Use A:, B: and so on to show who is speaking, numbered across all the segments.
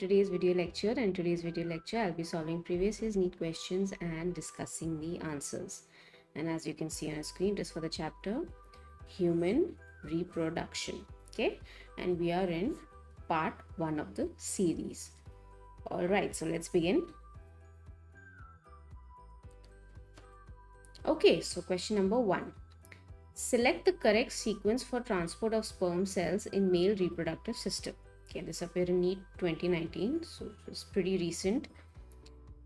A: today's video lecture. And in today's video lecture, I'll be solving previous year's NEET questions and discussing the answers. And as you can see on the screen, it is for the chapter Human Reproduction. Okay, and we are in part 1 of the series. Alright, so let's begin. Okay, so question number 1. Select the correct sequence for transport of sperm cells in male reproductive system. Okay, this appeared in NEET 2019, so it's pretty recent.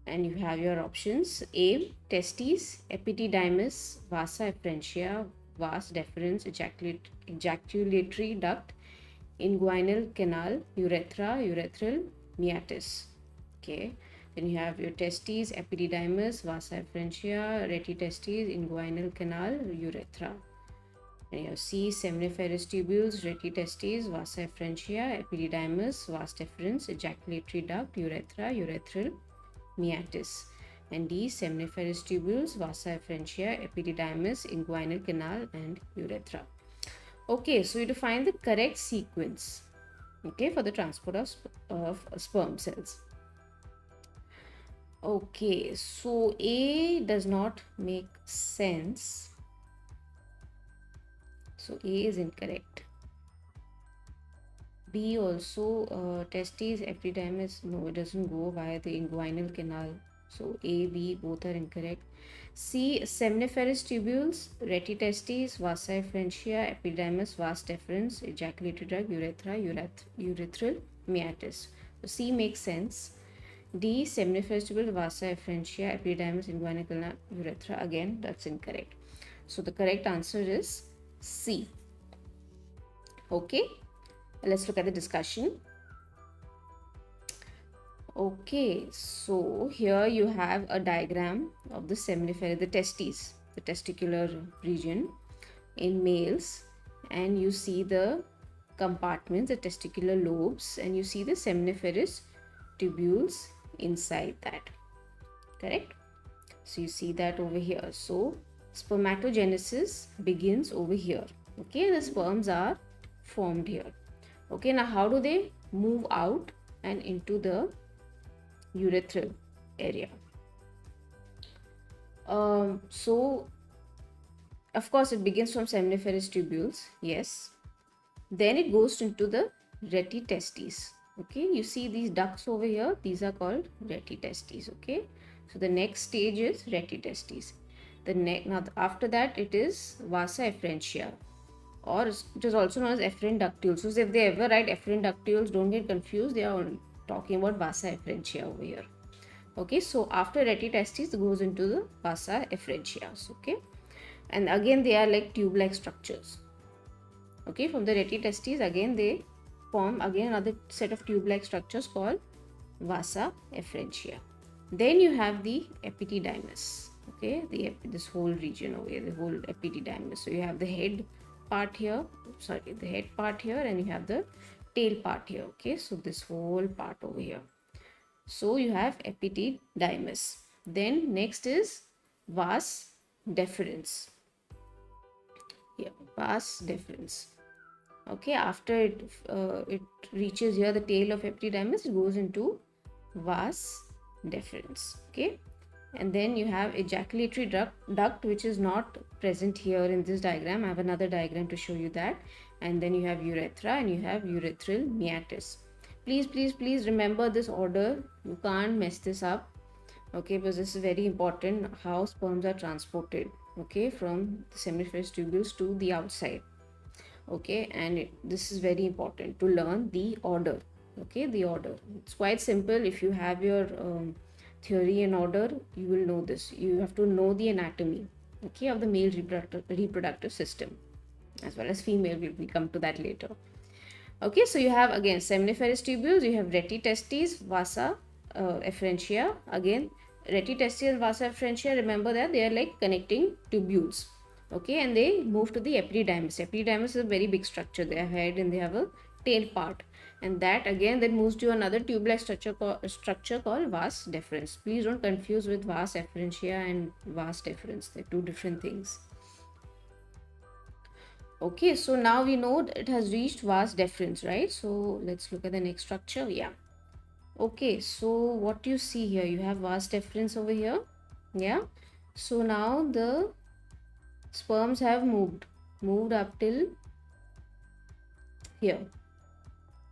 A: And you have your options: A. Testes, epididymis, vasa efferentia, vas deferens, ejaculatory duct, inguinal canal, urethra, urethral meatus. Okay, then you have your testes, epididymis, vasa efferentia, retitestes, inguinal canal, urethra. And you have C. Seminiferous tubules, retitestes, vasa efferentia, epididymis, vas deferens, ejaculatory duct, urethra, urethral meatus. And D. Seminiferous tubules, vasa efferentia, epididymis, inguinal canal, and urethra. Okay, so you define the correct sequence, okay, for the transport of sperm cells. Okay, so A does not make sense. So A is incorrect. B also, testes, epididymis, no, it doesn't go via the inguinal canal. So A, B, both are incorrect. C. Seminiferous tubules, retitestes, vasa efferentia, epididymis, vas deferens, ejaculatory duct, urethra, urethral meatus. So C makes sense. D. Seminiferous tubules, vasa efferentia, epididymis, inguinal canal, urethra. Again, that's incorrect. So the correct answer is C. Okay, let's look at the discussion. Okay, so here you have a diagram of the seminiferous, the testes, the testicular region in males, and you see the compartments, the testicular lobes, and you see the seminiferous tubules inside that. Correct? So you see that over here. So spermatogenesis begins over here. Okay, the sperms are formed here. Okay, now how do they move out and into the urethral area? So of course it begins from seminiferous tubules, yes. Then it goes into the retitestes. Okay, you see these ducts over here, these are called retitestes. Okay, so the next stage is retitestes. Now after that it is vasa efferentia, or it is also known as efferent ductules. So if they ever write efferent ductules, don't get confused, they are talking about vasa efferentia over here. Okay, so after retitestes it goes into the vasa efferentias. Okay, and again they are like tube-like structures. Okay, from the retitestes again they form again another set of tube-like structures called vasa efferentia. Then you have the epididymis. Okay, this whole region over here, the whole epididymis. So you have the head part here, the head part here, and you have the tail part here. Okay, so this whole part over here. So you have epididymis. Then next is vas deferens. Yeah, vas deferens. Okay, after it reaches here the tail of epididymis, it goes into vas deferens. Okay, and then you have ejaculatory duct, which is not present here in this diagram. I have another diagram to show you that. And then you have urethra and you have urethral meatus. Please remember this order. You can't mess this up. Okay, because this is very important, how sperms are transported, okay, from the seminiferous tubules to the outside. Okay, and this is very important to learn the order. Okay, the order. It's quite simple. If you have your theory and order, you will know this. You have to know the anatomy, okay, of the male reproductive system, as well as female. We'll come to that later. Okay, so you have again seminiferous tubules, you have retitestes, vasa efferentia. Again, retitestes and vasa efferentia, remember that they are like connecting tubules. Okay, and they move to the epididymis. Epididymis is a very big structure. They have head and they have a tail part, and that again then moves to another tube-like structure called vas deferens. Please don't confuse with vas efferentia and vas deferens. They're two different things. Okay, so now we know that it has reached vas deferens, right? So let's look at the next structure. Yeah, Okay, so what you see here, you have vas deferens over here. Yeah. So now the sperms have moved up till here.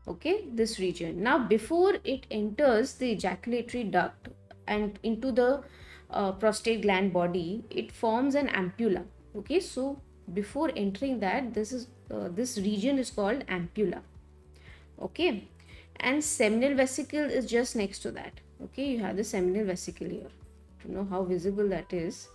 A: Okay, this region. Now before it enters the ejaculatory duct and into the prostate gland body, it forms an ampulla. Okay, so before entering that, this region is called ampulla. Okay, and seminal vesicle is just next to that. Okay, you have the seminal vesicle here. To know how visible that is.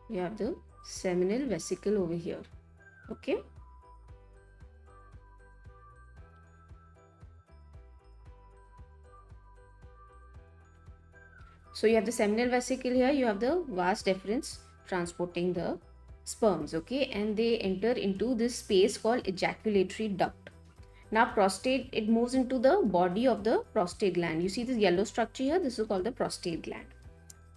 A: You have the seminal vesicle over here. Okay. So you have the seminal vesicle here, you have the vas deferens transporting the sperms, okay, and they enter into this space called ejaculatory duct. Now prostate, it moves into the body of the prostate gland. You see this yellow structure here, this is called the prostate gland.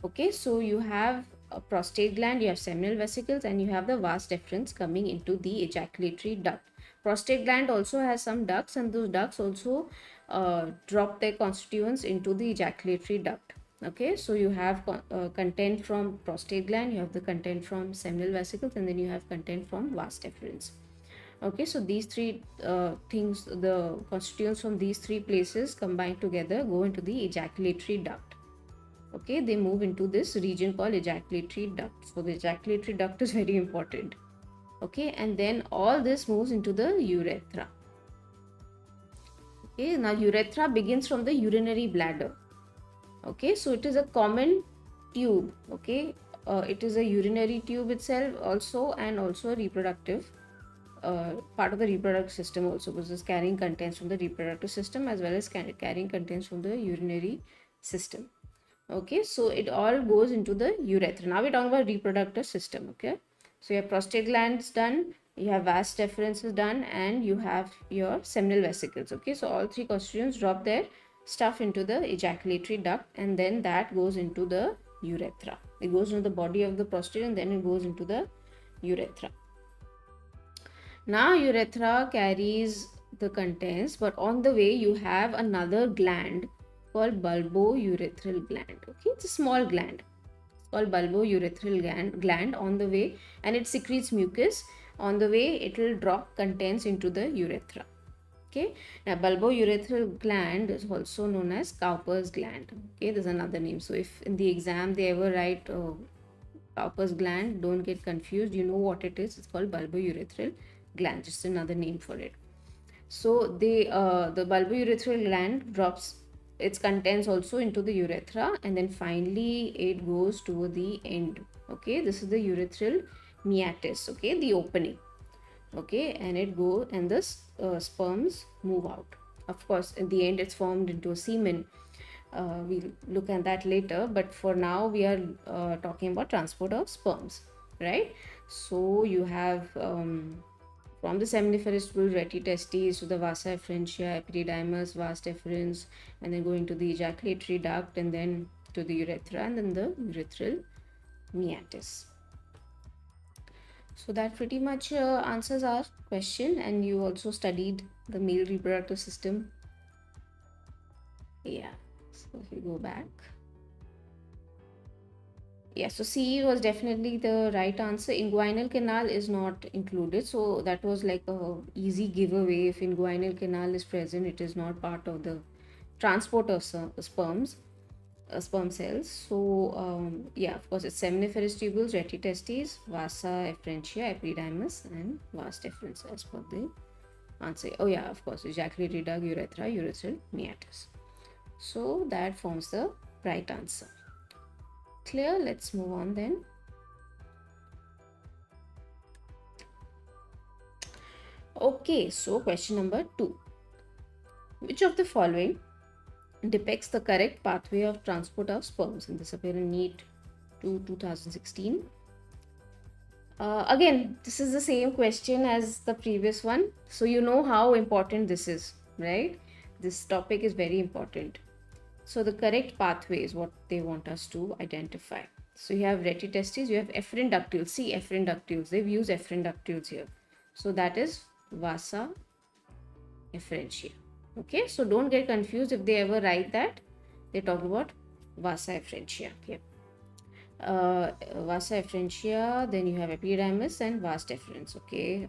A: Okay, so you have a prostate gland, you have seminal vesicles, and you have the vas deferens coming into the ejaculatory duct. Prostate gland also has some ducts, and those ducts also drop their constituents into the ejaculatory duct. Okay, so you have content from prostate gland, you have the content from seminal vesicles, and then you have content from vas deferens. Okay, so these three things, the constituents from these three places combined together go into the ejaculatory duct. Okay, they move into this region called ejaculatory duct. So the ejaculatory duct is very important. Okay, and then all this moves into the urethra. Okay, now urethra begins from the urinary bladder. Okay, so it is a common tube. Okay, it is a urinary tube itself also, and also a reproductive part of the reproductive system also, because it's carrying contents from the reproductive system as well as carrying contents from the urinary system. Okay, so it all goes into the urethra. Now we're talking about reproductive system. Okay, so your prostate glands done, you have vas deferens done, and you have your seminal vesicles. Okay, so all three constituents drop their stuff into the ejaculatory duct, and then that goes into the urethra. It goes into the body of the prostate, and then it goes into the urethra. Now urethra carries the contents, but on the way you have another gland called bulbourethral gland. Okay, it's a small gland. It's called bulbourethral gland on the way, and it secretes mucus. On the way, it will drop contents into the urethra. Okay, now bulbourethral gland is also known as Cowper's gland. Okay, there's another name. So if in the exam they ever write Cowper's gland, don't get confused. You know what it is. It's called bulbourethral gland. Just another name for it. So the bulbourethral gland drops its contents also into the urethra, and then finally it goes to the end. Okay, this is the urethral meatus. Okay, the opening. Okay, and it goes, and the sperms move out. Of course, in the end it's formed into a semen. We'll look at that later, but for now we are talking about transport of sperms, right? So you have from the seminiferous tubule reti testes to the vasa efferentia, epididymis, vas deferens, and then going to the ejaculatory duct, and then to the urethra, and then the urethral meatus. So that pretty much answers our question, and you also studied the male reproductive system. Yeah, so if we go back. Yeah, so C was definitely the right answer. Inguinal canal is not included, so that was like a easy giveaway. If inguinal canal is present, it is not part of the transport of sperm cells. So yeah, of course, it's seminiferous tubules, reti testes, vasa efferentia, epididymis, and vas deferens as per the answer. Oh yeah, of course, ejaculatory duct, urethra, urethral meatus. So that forms the right answer. Clear? Let's move on then. Okay, so question number 2. Which of the following depicts the correct pathway of transport of sperms? And this appeared in NEET 2016. Again, this is the same question as the previous one. So you know how important this is, right? This topic is very important. So the correct pathway is what they want us to identify. So you have reti testes, you have efferent ductules. See, efferent ductules, they've used efferent ductules here. So that is vasa efferentia. Okay, so don't get confused if they ever write that. They talk about vasa efferentia. Okay. Vasa efferentia, then you have epidermis and vas deferens. Okay,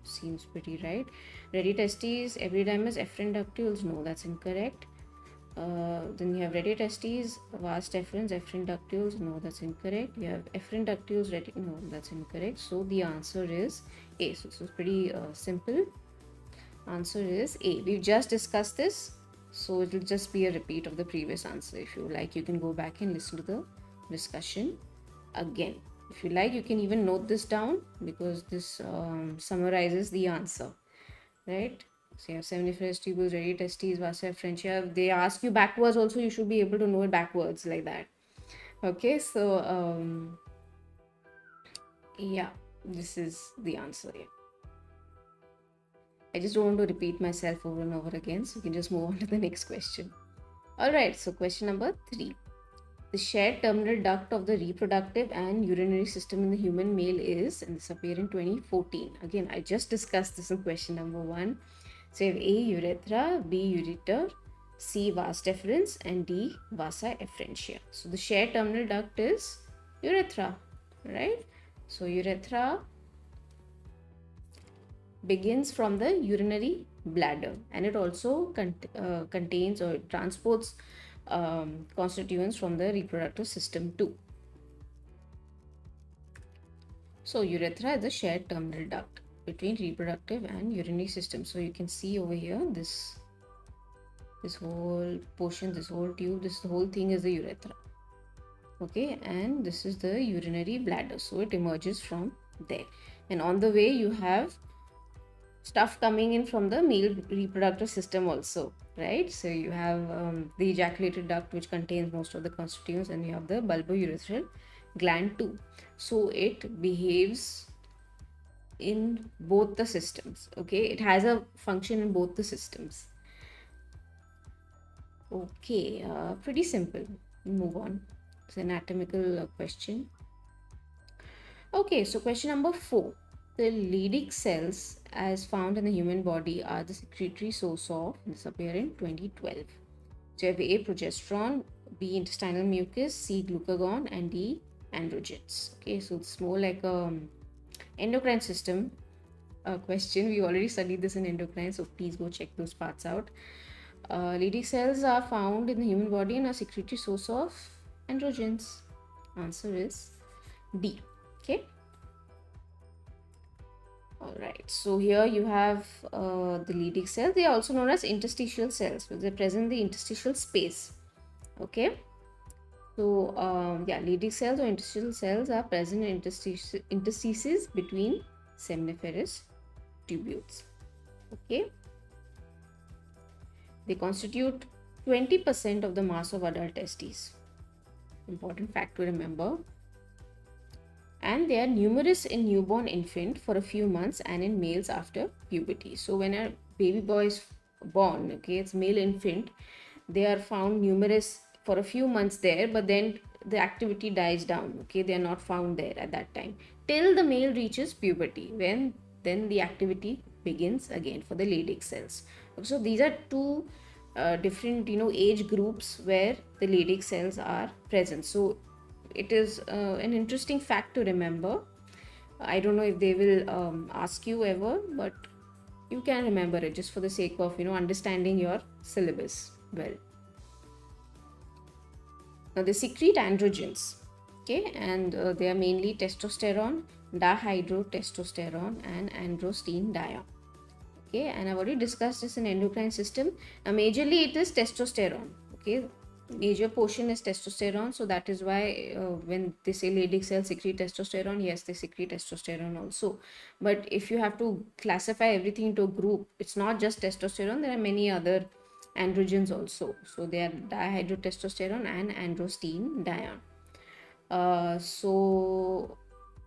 A: seems pretty right. Reti testes, epidermis, efferent ductules. No, that's incorrect. Then you have reti testes, vas deferens, efferent ductules. No, that's incorrect. You have efferent ductules, reti. No, that's incorrect. So the answer is A. So this is pretty simple. Answer is A. We've just discussed this, so it will just be a repeat of the previous answer. If you like, you can go back and listen to the discussion again. If you like, you can even note this down, because this summarizes the answer, right? So you have seminiferous tubules, reti testes, vasa efferentia. If they ask you backwards also, you should be able to know it backwards like that. Okay, so yeah, this is the answer. Yeah. I just don't want to repeat myself over and over again, so you can just move on to the next question. Alright, so question number 3. The shared terminal duct of the reproductive and urinary system in the human male is, and this appeared in 2014. Again, I just discussed this in question number 1. So you have A, urethra, B, ureter, C, vas deferens, and D, vasa efferentia. So the shared terminal duct is urethra, right? So urethra begins from the urinary bladder, and it also contains or transports constituents from the reproductive system too. So urethra is the shared terminal duct between reproductive and urinary system. So you can see over here, this whole portion, this whole tube, this whole thing is the urethra. Okay, and this is the urinary bladder. So it emerges from there, and on the way you have stuff coming in from the male reproductive system also, right? So you have the ejaculated duct, which contains most of the constituents, and you have the bulbourethral gland too. So it behaves in both the systems. Okay, it has a function in both the systems. Okay, pretty simple. Move on. It's an anatomical question. Okay, so question number 4. The Leydig cells as found in the human body are the secretory source of, this appeared in 2012. So you have A, progesterone, B, intestinal mucus, C, glucagon, and D, androgens. Okay, so it's more like endocrine system question. We already studied this in endocrine, so please go check those parts out. Leydig cells are found in the human body and are secretory source of androgens. Answer is D. Okay. Alright, so here you have the Leydig cells. They are also known as interstitial cells, because they present in the interstitial space. Okay, so yeah, Leydig cells or interstitial cells are present in interstices between seminiferous tubules. Okay, they constitute 20% of the mass of adult testes. Important fact to remember. And they are numerous in newborn infant for a few months and in males after puberty. So when a baby boy is born, okay, it's male infant, they are found numerous for a few months there, but then the activity dies down. Okay, they are not found there at that time till the male reaches puberty, when then the activity begins again for the Leydig cells. So these are two different age groups where the Leydig cells are present. So it is an interesting fact to remember. I don't know if they will ask you ever, but you can remember it just for the sake of understanding your syllabus well. Now they secrete androgens, okay, and they are mainly testosterone, dihydrotestosterone, and androstenedione. Okay, and I've already discussed this in endocrine system. Now majorly it is testosterone. Okay, major portion is testosterone, so that is why when they say Leydig cells secrete testosterone, yes, they secrete testosterone also. But if you have to classify everything into a group, it's not just testosterone, there are many other androgens also. So they are dihydrotestosterone and androstenedione. So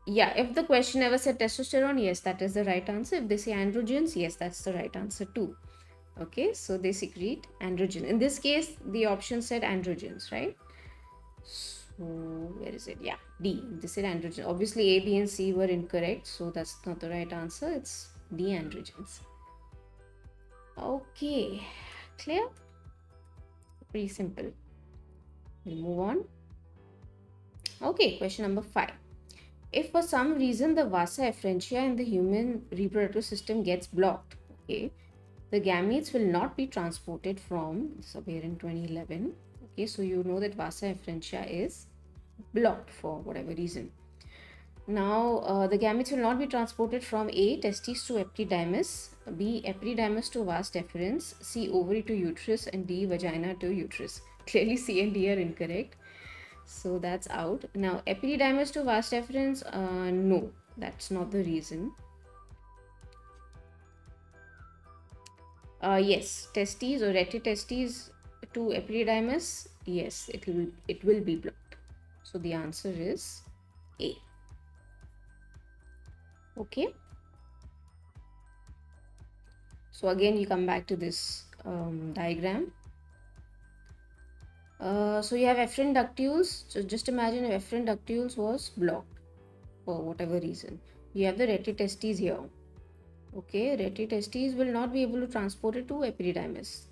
A: yeah, if the question ever said testosterone, yes, that is the right answer. If they say androgens, yes, that's the right answer too. Okay, so they secrete androgen. In this case, the option said androgens, right? where is it? Yeah, D. This is androgen. Obviously, A, B, and C were incorrect, so that's not the right answer. It's D, androgens. Okay, clear? Pretty simple. We'll move on. Okay, question number 5. If for some reason the vasa efferentia in the human reproductive system gets blocked, okay, the gametes will not be transported from, this appeared in 2011. Okay, so you know that vasa efferentia is blocked for whatever reason. Now, the gametes will not be transported from A, testes to epididymis, B, epididymis to vas deferens, C, ovary to uterus, and D, vagina to uterus. Clearly, C and D are incorrect. So that's out. Now, epididymis to vas deferens, no, that's not the reason. Yes, testes or retitestes to epididymis, yes, it will be blocked. So the answer is A. Okay. So again, you come back to this diagram. So you have efferent ductules. So just imagine if efferent ductules was blocked for whatever reason. You have the retitestes here. Okay, retitestes will not be able to transport it to epididymis,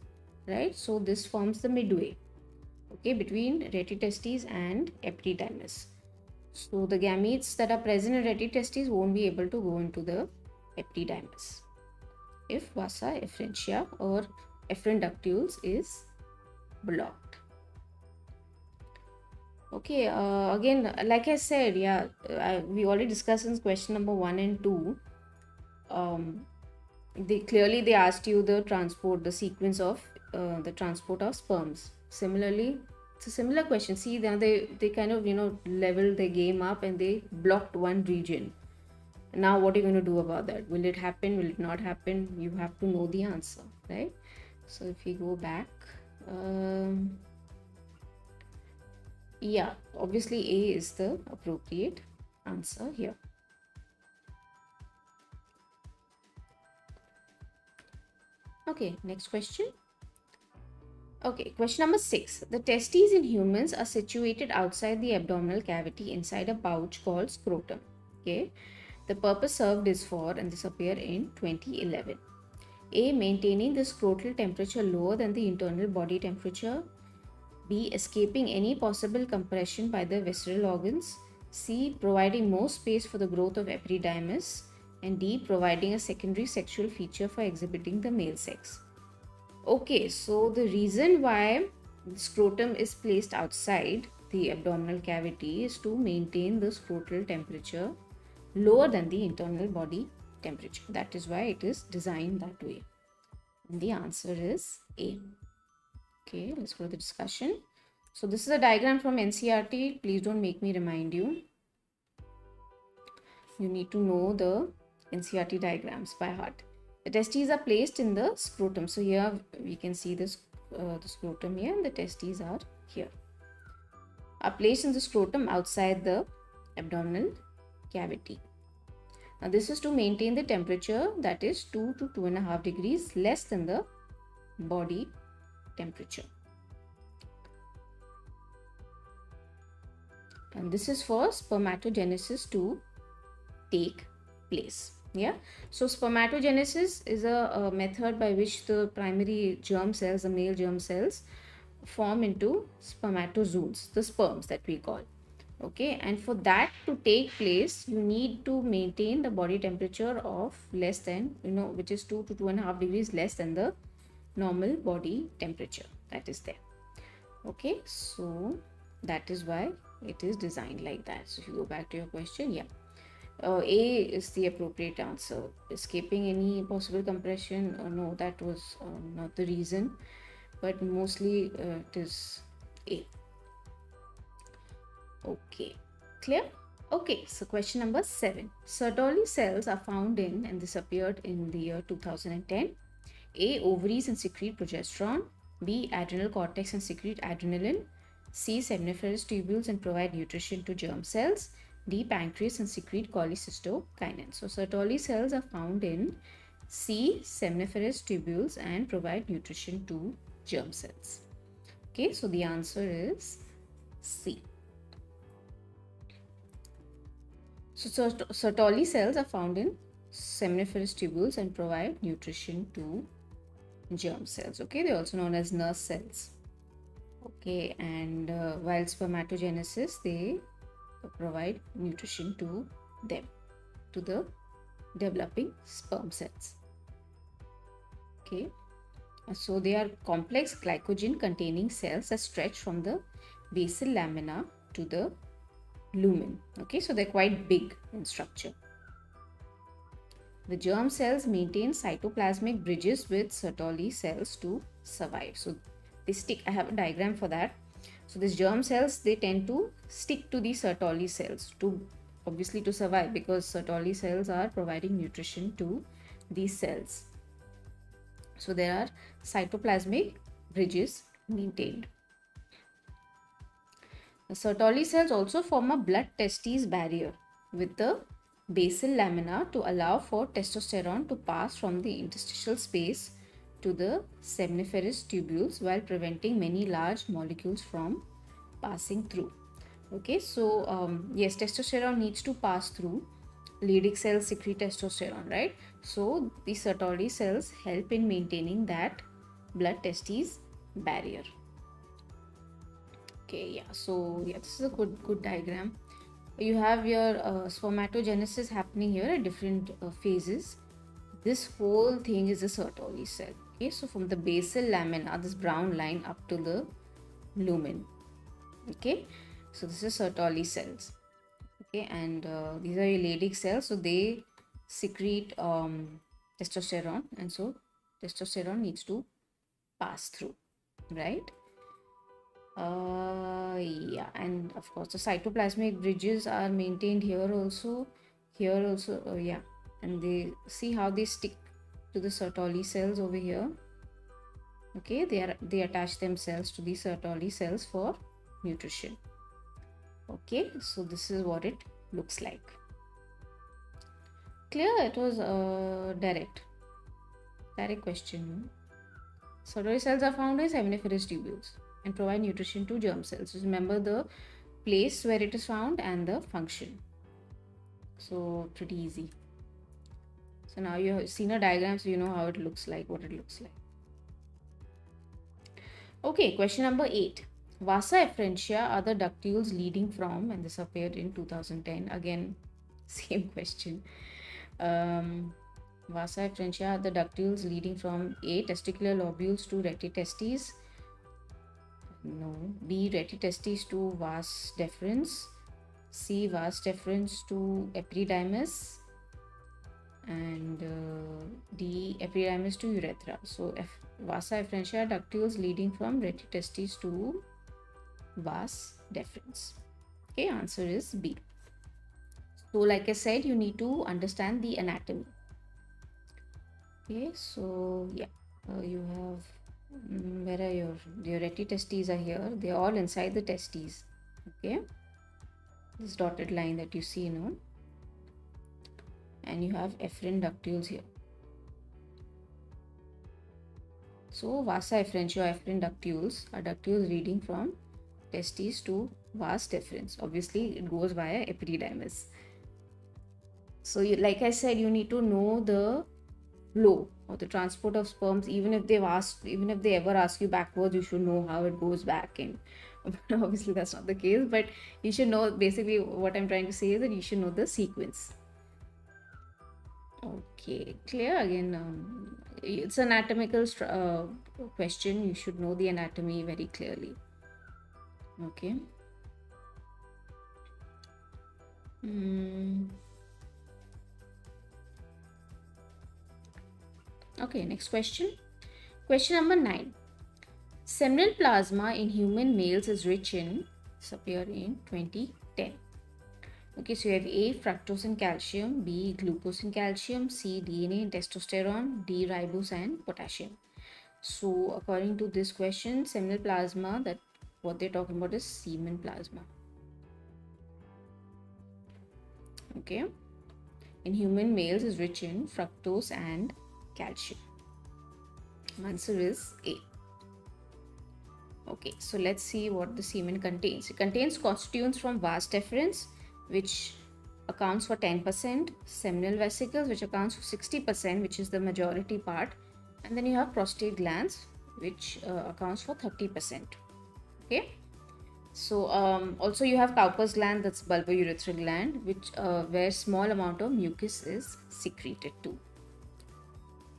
A: right? So this forms the midway, okay, between retitestes and epididymis. So the gametes that are present in retitestes won't be able to go into the epididymis if vasa efferentia or efferent ductules is blocked. Okay, again, like I said, yeah, we already discussed in question number 1 and 2. They asked you the sequence of the transport of sperms. Similarly, it's a similar question. See, now they kind of leveled the game up and they blocked one region. Now what are you going to do about that? Will it happen? Will it not happen? You have to know the answer, right? So if we go back, yeah, obviously A is the appropriate answer here. Okay, next question. Okay, question number 6. The testes in humans are situated outside the abdominal cavity inside a pouch called scrotum. Okay, the purpose served is for, and this appeared in 2011. A, maintaining the scrotal temperature lower than the internal body temperature. B, escaping any possible compression by the visceral organs. C, providing more space for the growth of epididymis. And D, providing a secondary sexual feature for exhibiting the male sex. Okay, so the reason why the scrotum is placed outside the abdominal cavity is to maintain the scrotal temperature lower than the internal body temperature. That is why it is designed that way. And the answer is A. Okay, let's go to the discussion. So this is a diagram from NCERT. Please don't make me remind you. You need to know the NCERT diagrams by heart. The testes are placed in the scrotum. So here we can see this the scrotum here, and the testes are here. Are placed in the scrotum outside the abdominal cavity. Now this is to maintain the temperature that is 2 to 2.5 degrees less than the body temperature. And this is for spermatogenesis to take place. Yeah, so spermatogenesis is a method by which the primary germ cells, the male germ cells, form into spermatozools, the sperms that we call. Okay, and for that to take place, you need to maintain the body temperature of less than, which is 2 to 2.5 degrees less than the normal body temperature that is there. Okay, so that is why it is designed like that. So if you go back to your question, yeah, A is the appropriate answer. Escaping any possible compression, no, that was not the reason, but mostly it is A. Okay, clear? Okay, so question number 7. Sertoli cells are found in, and this appeared in the year 2010. A, ovaries and secrete progesterone. B, adrenal cortex and secrete adrenaline. C, seminiferous tubules and provide nutrition to germ cells. D, pancreas and secrete cholecystokinin. So Sertoli cells are found in C, seminiferous tubules and provide nutrition to germ cells. Okay, so the answer is C. So Sertoli cells are found in seminiferous tubules and provide nutrition to germ cells. Okay, they're also known as nurse cells. Okay, and while spermatogenesis, they provide nutrition to them, to the developing sperm cells. Okay, so they are complex glycogen containing cells that stretch from the basal lamina to the lumen. Okay, so they're quite big in structure. The germ cells maintain cytoplasmic bridges with Sertoli cells to survive. So they stick. I have a diagram for that. So these germ cells, they tend to stick to the Sertoli cells to obviously to survive, because Sertoli cells are providing nutrition to these cells. So there are cytoplasmic bridges maintained. The Sertoli cells also form a blood testis barrier with the basal lamina to allow for testosterone to pass from the interstitial space to the seminiferous tubules while preventing many large molecules from passing through. Okay, so yes, testosterone needs to pass through. Leydig cells secrete testosterone, right? So the Sertoli cells help in maintaining that blood testis barrier. Okay, yeah, so yeah, this is a good diagram. You have your spermatogenesis happening here at different phases. This whole thing is a Sertoli cell. Okay, so from the basal lamina, this brown line up to the lumen. Okay, so this is Sertoli cells. Okay, and these are your Leydig cells, so they secrete testosterone, and so testosterone needs to pass through, right? Yeah, and of course the cytoplasmic bridges are maintained here also, yeah, and they see how they stick to the Sertoli cells over here. Okay, they attach themselves to the Sertoli cells for nutrition. Okay, so this is what it looks like. Clear? It was direct question. Sertoli cells are found in seminiferous tubules and provide nutrition to germ cells. Just remember the place where it is found and the function. So pretty easy. So now you have seen a diagram, so you know how it looks like, what it looks like. Okay, question number 8. Vasa efferentia are the ductules leading from, and this appeared in 2010. Again, same question. Vasa efferentia are the ductules leading from A. Testicular lobules to retitestes. No. B. Retitestes to vas deferens. C. Vas deferens to epididymis. And D. Epididymis to urethra. So Vasa efferentia ductules leading from retitestes to vas deferens. Okay, answer is B. So like I said, you need to understand the anatomy. Okay, so yeah, you have where are your retitestes are here. They are all inside the testes. Okay, this dotted line that you see now, and you have efferent ductules here. So vasa efferentia efferent ductules are ductules leading from testes to vas deferens. Obviously, it goes via epididymis. So, like I said, you need to know the flow or the transport of sperms. Even if they ever ask you backwards, you should know how it goes back. And obviously, that's not the case. But you should know. Basically, what I'm trying to say is that you should know the sequence. Okay, clear. Again, it's an anatomical question. You should know the anatomy very clearly. Okay. Okay, next question. Question number 9. Seminal plasma in human males is rich in, this appeared in 2010. Okay, so you have A. Fructose and calcium, B. Glucose and calcium, C. DNA and testosterone, D. Ribose and potassium. So according to this question, seminal plasma, that what they're talking about is semen plasma. Okay, in human males is rich in fructose and calcium. Answer is A. Okay, so let's see what the semen contains. It contains constituents from vas deferens, which accounts for 10%, seminal vesicles, which accounts for 60%, which is the majority part, and then you have prostate glands, which accounts for 30%. Okay. So also you have Cowper's gland, that's bulbourethral gland, which where small amount of mucus is secreted too.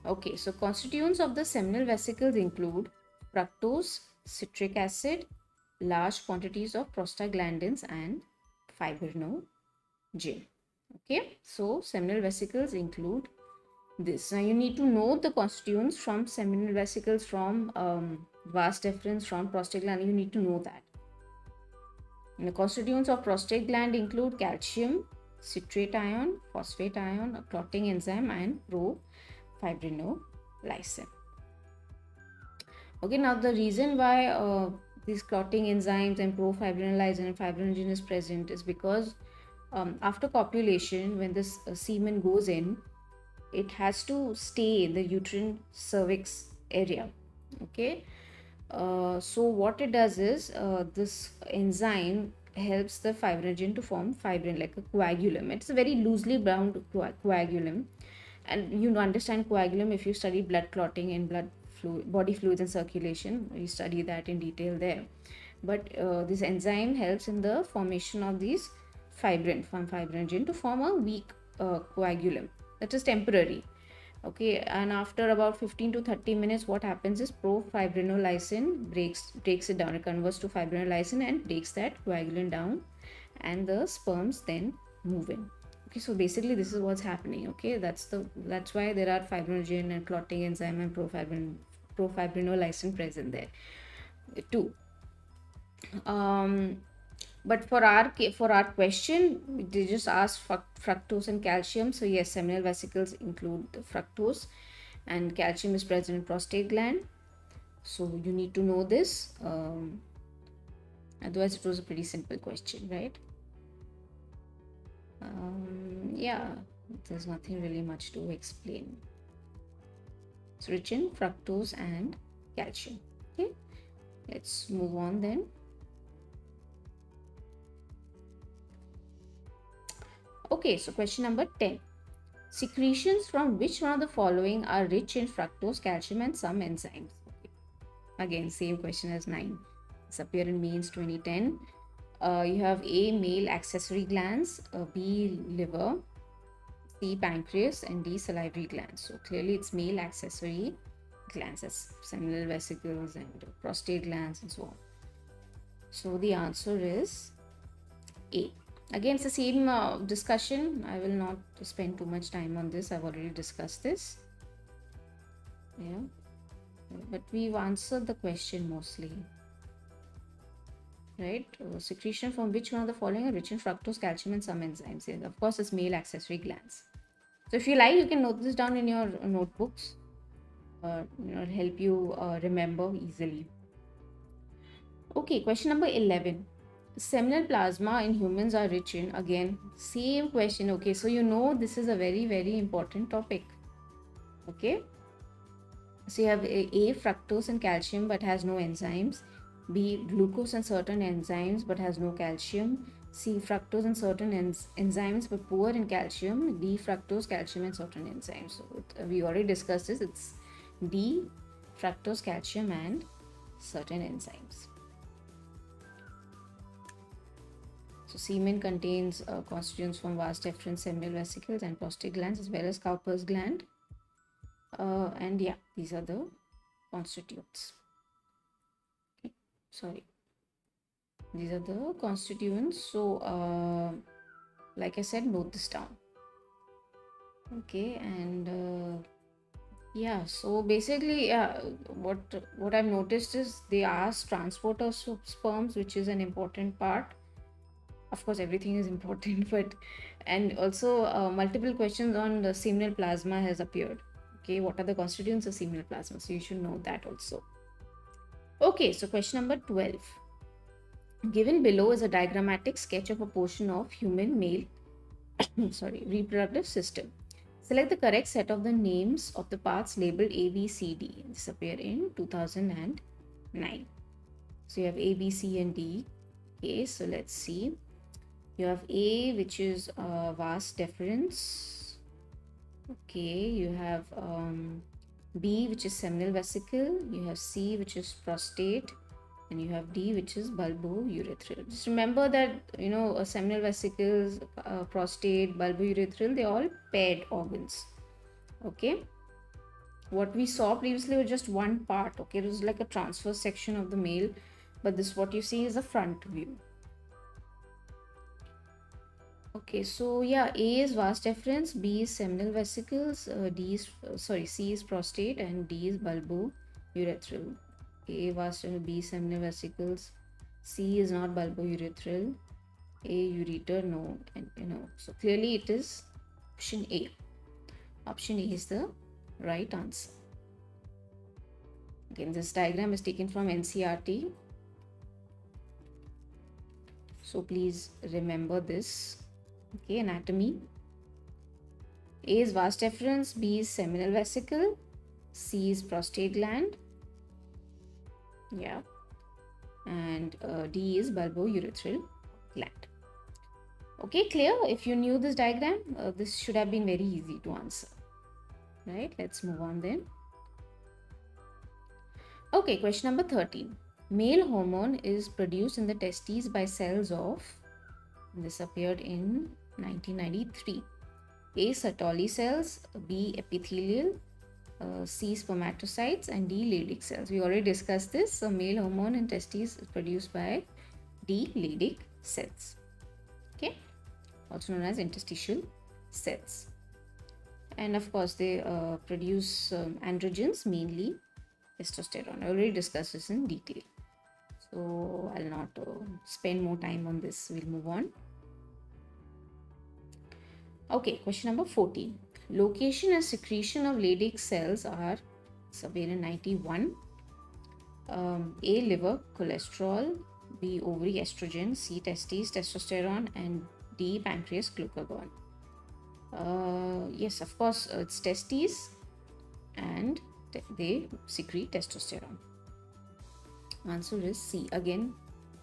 A: Okay, so constituents of the seminal vesicles include fructose, citric acid, large quantities of prostaglandins, and fibrinogen. Okay, so seminal vesicles include this. Now you need to know the constituents from seminal vesicles, from vas deferens, from prostate gland. You need to know that. And the constituents of prostate gland include calcium, citrate ion, phosphate ion, a clotting enzyme, and profibrinolysin. Okay, now the reason why these clotting enzymes and profibrinolysin and fibrinogen is present is because after copulation, when this semen goes in, it has to stay in the uterine cervix area. Okay. So what it does is this enzyme helps the fibrinogen to form fibrin, like a coagulum. It's a very loosely bound coagulum, and you understand coagulum if you study blood clotting and body fluids and circulation. You study that in detail there. But this enzyme helps in the formation of these fibrin from fibrinogen to form a weak coagulum that is temporary. Okay, and after about 15 to 30 minutes, what happens is profibrinolysin breaks it down. It converts to fibrinolysin and breaks that coagulant down, and the sperms then move in. Okay, so basically this is what's happening. Okay, that's why there are fibrinogen and clotting enzyme and profibrinolysin present there too. But for our question, they just asked fructose and calcium. So yes, seminal vesicles include the fructose, and calcium is present in prostate gland. So you need to know this. Otherwise, it was a pretty simple question, right? Yeah, there's nothing really much to explain. It's rich in fructose and calcium. Okay, let's move on then. Okay, so question number 10. Secretions from which one of the following are rich in fructose, calcium, and some enzymes? Okay. Again, same question as 9. It's appeared in mains 2010. You have A, male accessory glands, B, liver, C, pancreas, and D, salivary glands. So clearly it's male accessory glands, as seminal vesicles and prostate glands and so on. So the answer is A. Again, it's the same discussion. I will not spend too much time on this. I've already discussed this. Yeah, but we've answered the question mostly. Right? Secretion from which one of the following are rich in fructose, calcium, and some enzymes? Yes, of course, it's male accessory glands. So if you like, you can note this down in your notebooks. It'll help you remember easily. Okay, question number 11. Seminal plasma in humans are rich in, again, same question. Okay, so you know this is a very, very important topic. Okay, so you have A, fructose and calcium but has no enzymes. B, glucose and certain enzymes but has no calcium. C, fructose and certain enzymes but poor in calcium. D, fructose, calcium, and certain enzymes. So we already discussed this. It's D, fructose, calcium, and certain enzymes. So semen contains constituents from vas deferens, seminal vesicles, and prostate glands, as well as Cowper's gland. And yeah, these are the constituents. Okay. Sorry, these are the constituents. So like I said, note this down. Okay, and yeah, so basically what I've noticed is they ask transport of sperms, which is an important part. Of course, everything is important, but and also multiple questions on the seminal plasma has appeared. Okay, what are the constituents of seminal plasma? So you should know that also. Okay, so question number 12. Given below is a diagrammatic sketch of a portion of human male reproductive system. Select the correct set of the names of the parts labeled A, B, C, D. This appeared in 2009. So you have A, B, C, and D. Okay, so let's see. You have A, which is vas deferens. Okay, you have B, which is seminal vesicle. You have C, which is prostate, and you have D, which is bulbourethral. Just remember that, you know, seminal vesicles, prostate, bulbourethral, they're all paired organs. Okay, what we saw previously was just one part. Okay, it was like a transverse section of the male, but this, what you see, is a front view. Okay, so yeah, A is vas deferens, B is seminal vesicles, C is prostate, and D is bulbourethral. A vas deferens, B seminal vesicles, C is not bulbourethral, A ureter, no, and you know, so clearly it is option A. Option A is the right answer. Again, this diagram is taken from NCERT, so please remember this. Okay, anatomy. A is vas deferens, B is seminal vesicle, C is prostate gland, yeah, and D is bulbourethral gland. Okay, clear? If you knew this diagram, this should have been very easy to answer. Right, let's move on then. Okay, question number 13. Male hormone is produced in the testes by cells of, this appeared in 1993. A, Sertoli cells, B, epithelial, C, spermatocytes, and D, Leydig cells. We already discussed this. So male hormone in testes is produced by D, Leydig cells. Okay, also known as interstitial cells. And of course, they produce androgens, mainly testosterone. I already discussed this in detail, so I'll not spend more time on this. We'll move on. Okay, question number 14. Location and secretion of Leydig cells are surveyed in 91. A, liver, cholesterol, B, ovary, estrogen, C, testes, testosterone, and D, pancreas, glucagon. Yes, of course, it's testes, and they secrete testosterone. Answer is C. Again,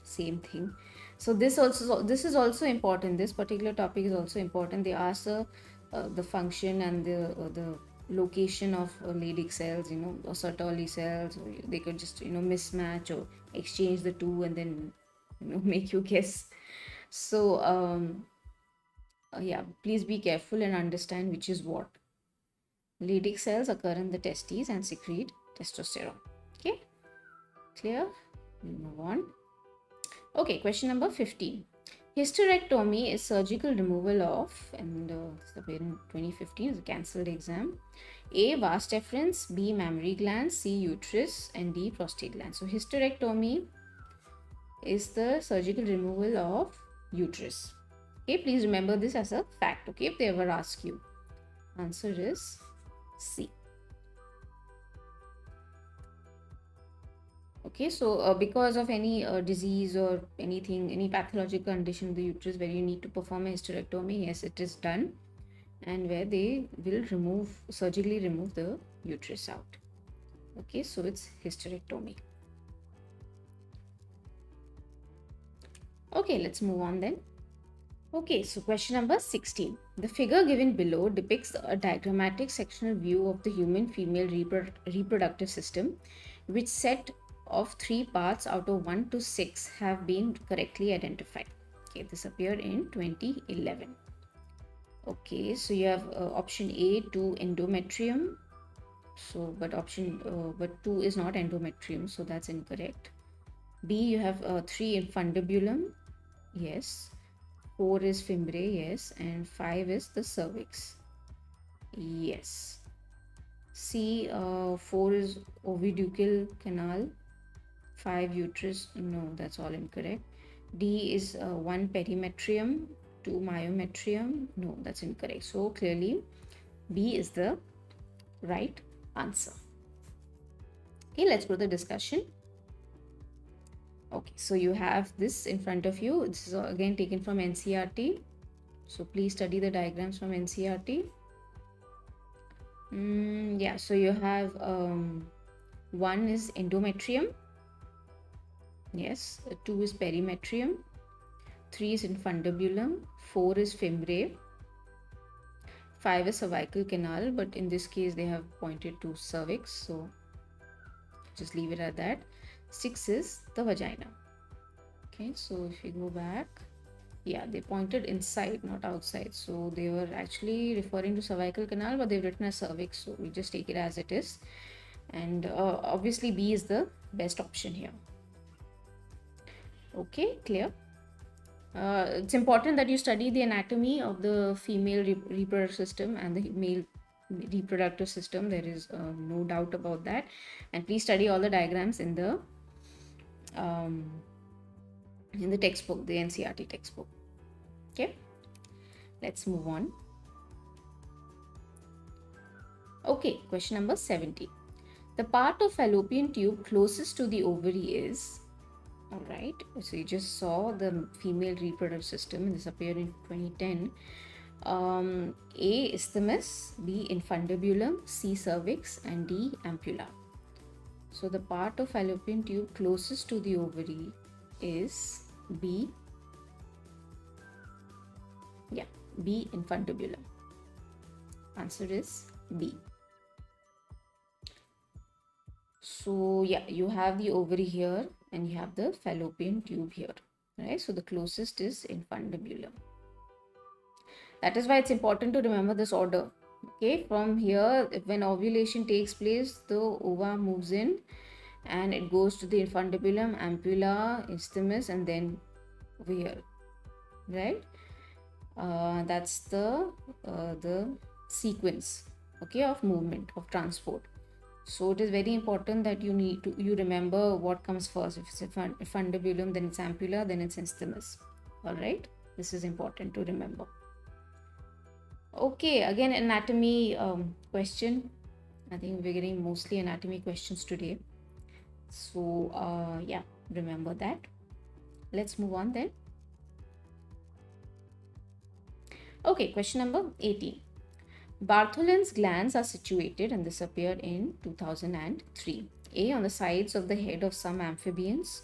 A: same thing. So this is also important. This particular topic is also important. They ask the function and the location of Leydig cells, you know, or Sertoli cells. Or they could just, you know, mismatch or exchange the two and then, you know, make you guess. So yeah, please be careful and understand which is what. Leydig cells occur in the testes and secrete testosterone. Okay, clear? We'll move on. Okay, question number 15. Hysterectomy is surgical removal of, and it's appeared in 2015, it's a cancelled exam. A, vas deferens, B, mammary gland, C, uterus, and D, prostate gland. So hysterectomy is the surgical removal of uterus. Okay, please remember this as a fact, okay, if they ever ask you. Answer is C. Okay, so because of any disease or anything, any pathological condition in the uterus where you need to perform a hysterectomy, yes, it is done, and where they will surgically remove the uterus out. Okay, so it's hysterectomy. Okay, let's move on then. Okay, so question number 16. The figure given below depicts a diagrammatic sectional view of the human female reproductive system, which set of 3 parts out of 1 to 6 have been correctly identified. Okay, this appeared in 2011. Okay, so you have option A, 2 endometrium. So, but 2 is not endometrium, so that's incorrect. B, you have 3 infundibulum. Yes. 4 is fimbriae, yes, and 5 is the cervix. Yes. C, 4 is oviducal canal, 5 uterus, no, that's all incorrect. D is 1 perimetrium, 2 myometrium, no, that's incorrect. So clearly B is the right answer. Okay, let's go to the discussion. Okay, so you have this in front of you. This is again taken from NCERT. So please study the diagrams from NCERT. Yeah, so you have 1 is endometrium. Yes, 2 is perimetrium. 3 3 is infundibulum, 4 is fimbriae, 5 is cervical canal, but in this case they have pointed to cervix, so just leave it at that. 6 is the vagina. Okay, so if you go back, yeah, they pointed inside, not outside, so they were actually referring to cervical canal, but they've written as cervix, so we just take it as it is. And obviously B is the best option here. Okay, clear? It's important that you study the anatomy of the female reproductive system and the male reproductive system. There is no doubt about that. And please study all the diagrams in the textbook, the NCERT textbook. Okay, let's move on. Okay, question number 70. The part of fallopian tube closest to the ovary is, all right, so you just saw the female reproductive system, and this appeared in 2010. A, isthmus, B, infundibulum, C, cervix, and D, ampulla. So the part of fallopian tube closest to the ovary is B, yeah, B, infundibulum. Answer is B. So yeah, you have the ovary here and you have the fallopian tube here, right? So the closest is infundibulum. That is why it's important to remember this order. Okay, from here, when ovulation takes place, the ova moves in and it goes to the infundibulum, ampulla, isthmus, and then over here, right? That's the sequence, okay, of movement, of transport. So it is very important that you remember what comes first. If it's infundibulum, then it's ampulla, then it's isthmus. All right, this is important to remember. Okay, again anatomy question. I think we're getting mostly anatomy questions today. So yeah, remember that. Let's move on then. Okay, question number 18. Bartholin's glands are situated, and this appeared in 2003. A, on the sides of the head of some amphibians.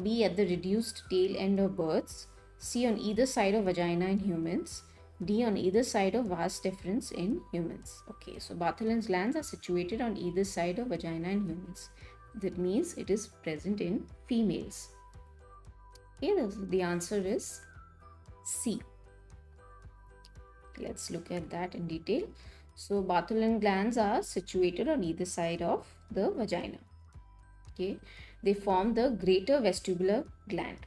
A: B, at the reduced tail end of birds. C, on either side of vagina in humans. D, on either side of vas deferens in humans. Okay, so Bartholin's glands are situated on either side of vagina in humans. That means it is present in females. Okay, the answer is C. Let's look at that in detail. So Bartholin glands are situated on either side of the vagina. Okay, they form the greater vestibular gland.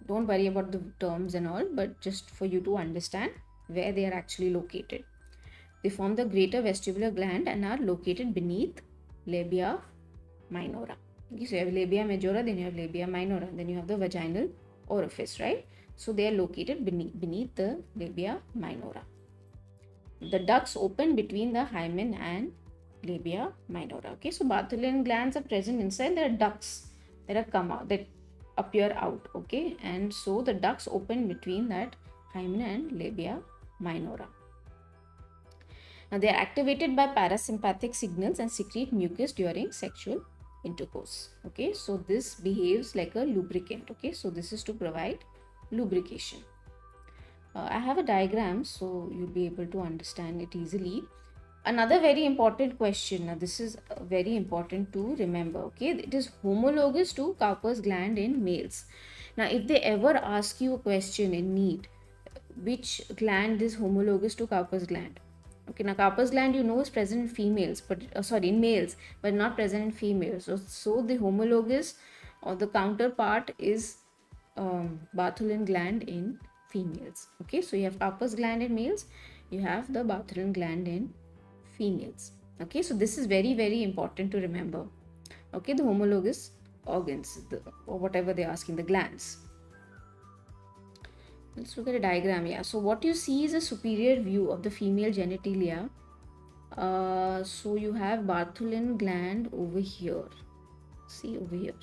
A: Don't worry about the terms and all, but just for you to understand where they are actually located. They form the greater vestibular gland and are located beneath labia minora. Okay, so you have labia majora, then you have labia minora, then you have the vaginal orifice, right? So they are located beneath the labia minora. The ducts open between the hymen and labia minora. Okay, so Bartholin glands are present inside. There are ducts that are come out, that appear out. Okay, and so the ducts open between that hymen and labia minora. Now they are activated by parasympathetic signals and secrete mucus during sexual intercourse. Okay, so this behaves like a lubricant. Okay, so this is to provide lubrication. I have a diagram so you'll be able to understand it easily. Another very important question. Now this is very important to remember. Okay, it is homologous to Cowper's gland in males. Now if they ever ask you a question in NEET, which gland is homologous to Cowper's gland? Okay, now Cowper's gland you know is present in females, but in males, but not present in females. So the homologous or the counterpart is Bartholin gland in females. Okay, so you have Cowper's gland in males, you have the Bartholin gland in females. Okay, so this is very, very important to remember. Okay, the homologous organs, or whatever they're asking, the glands. Let's look at a diagram. Yeah, so what you see is a superior view of the female genitalia. So you have Bartholin gland over here. See over here.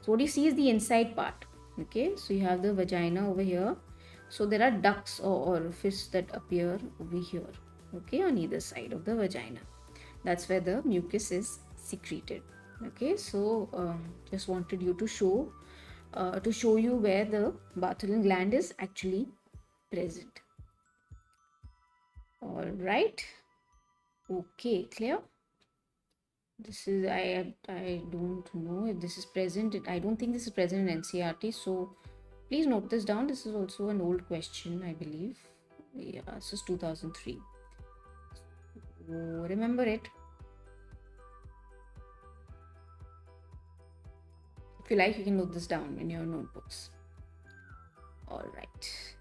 A: So what you see is the inside part. Okay, so you have the vagina over here. So there are ducts or orifices that appear over here. Okay, on either side of the vagina. That's where the mucus is secreted. Okay, so just wanted you to show to show you where the Bartholin gland is actually present. All right. Okay, clear? This is, I don't know if this is present. I don't think this is present in NCERT. So please note this down. This is also an old question, I believe. Yeah, this is 2003. So remember it. If you like, you can note this down in your notebooks. All right.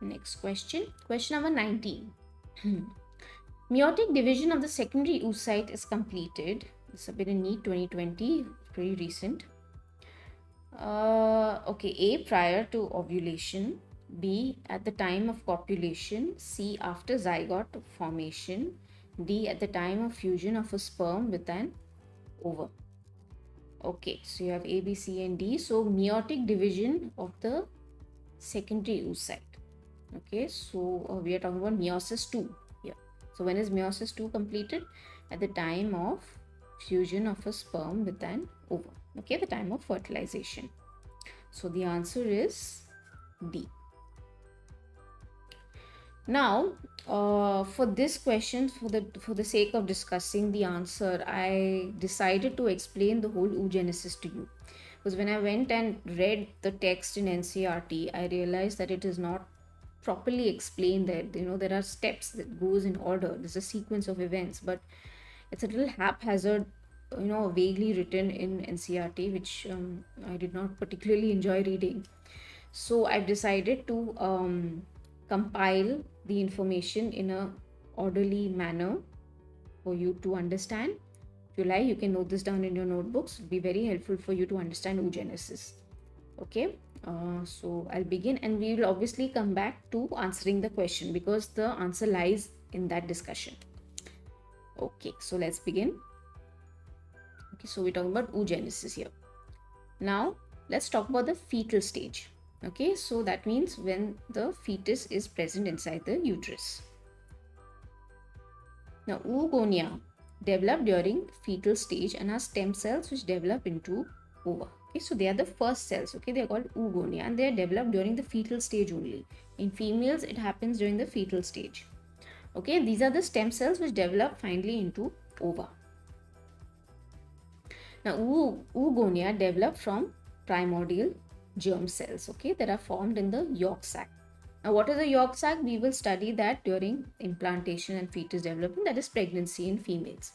A: Next question. Question number 19. Meiotic division of the secondary oocyte is completed. This has been in NEET 2020, pretty recent. Okay, A, prior to ovulation, B, at the time of copulation, C, after zygote formation, D, at the time of fusion of a sperm with an ovum. Okay, so you have A, B, C and D. So meiotic division of the secondary oocyte. Okay, so we are talking about meiosis 2 here. So when is meiosis 2 completed? At the time of fusion of a sperm with an ovum. Okay, the time of fertilization. So the answer is D. Now, for this question, for the sake of discussing the answer, I decided to explain the whole oogenesis to you. Because when I went and read the text in NCERT, I realized that it is not properly explained there. You know, there are steps that goes in order. There's a sequence of events, but it's a little haphazard, you know, vaguely written in NCERT, which I did not particularly enjoy reading. So I've decided to compile the information in a orderly manner for you to understand. If you like, you can note this down in your notebooks. It'll be very helpful for you to understand oogenesis. Okay, so I'll begin, and we will obviously come back to answering the question because the answer lies in that discussion. Okay, so let's begin. Okay, so we're talking about oogenesis here. Now let's talk about the fetal stage. Okay, so that means when the fetus is present inside the uterus. Now oogonia develop during fetal stage and are stem cells which develop into ova. Okay, so they are the first cells. Okay, they are called oogonia and they are developed during the fetal stage only. In females, it happens during the fetal stage. Okay, these are the stem cells which develop finally into ova. Now oogonia develop from primordial germ cells, okay, that are formed in the yolk sac. Now what is the yolk sac? We will study that during implantation and fetus development, that is pregnancy in females.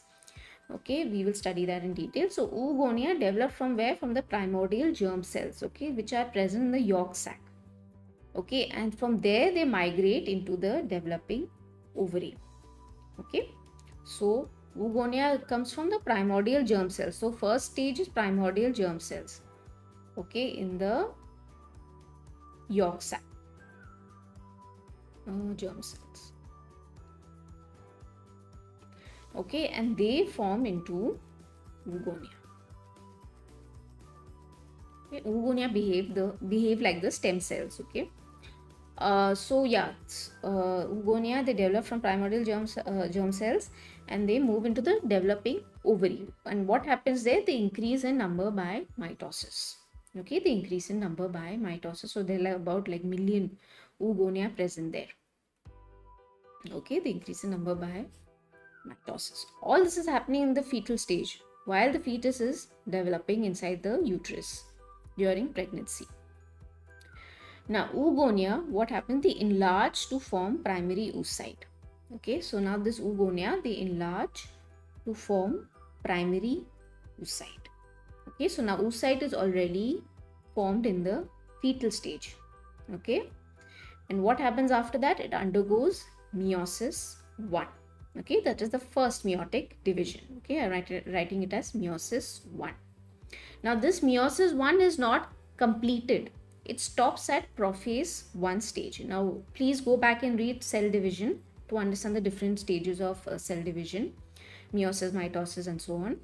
A: Okay, we will study that in detail. So oogonia develop from where? From the primordial germ cells, okay, which are present in the yolk sac. Okay, and from there they migrate into the developing ovary. Okay, so oogonia comes from the primordial germ cells. So first stage is primordial germ cells, okay, in the yolk sac, germ cells. Okay, and they form into oogonia. Okay, oogonia behave like the stem cells. Okay, so yeah, oogonia, they develop from primordial germ cells and they move into the developing ovary. And what happens there? They increase in number by mitosis. Okay, they increase in number by mitosis. So there are about like million oogonia present there. Okay, they increase in number by mitosis. All this is happening in the fetal stage while the fetus is developing inside the uterus during pregnancy. Now oogonia, what happens? They enlarge to form primary oocyte. Okay, so now this oogonia, they enlarge to form primary oocyte. Okay, so now oocyte is already formed in the fetal stage. Okay, and what happens after that? It undergoes meiosis 1. Okay, that is the first meiotic division. Okay, I'm writing it as meiosis 1. Now this meiosis 1 is not completed. It stops at prophase 1 stage. Now please go back and read cell division to understand the different stages of cell division, meiosis, mitosis and so on.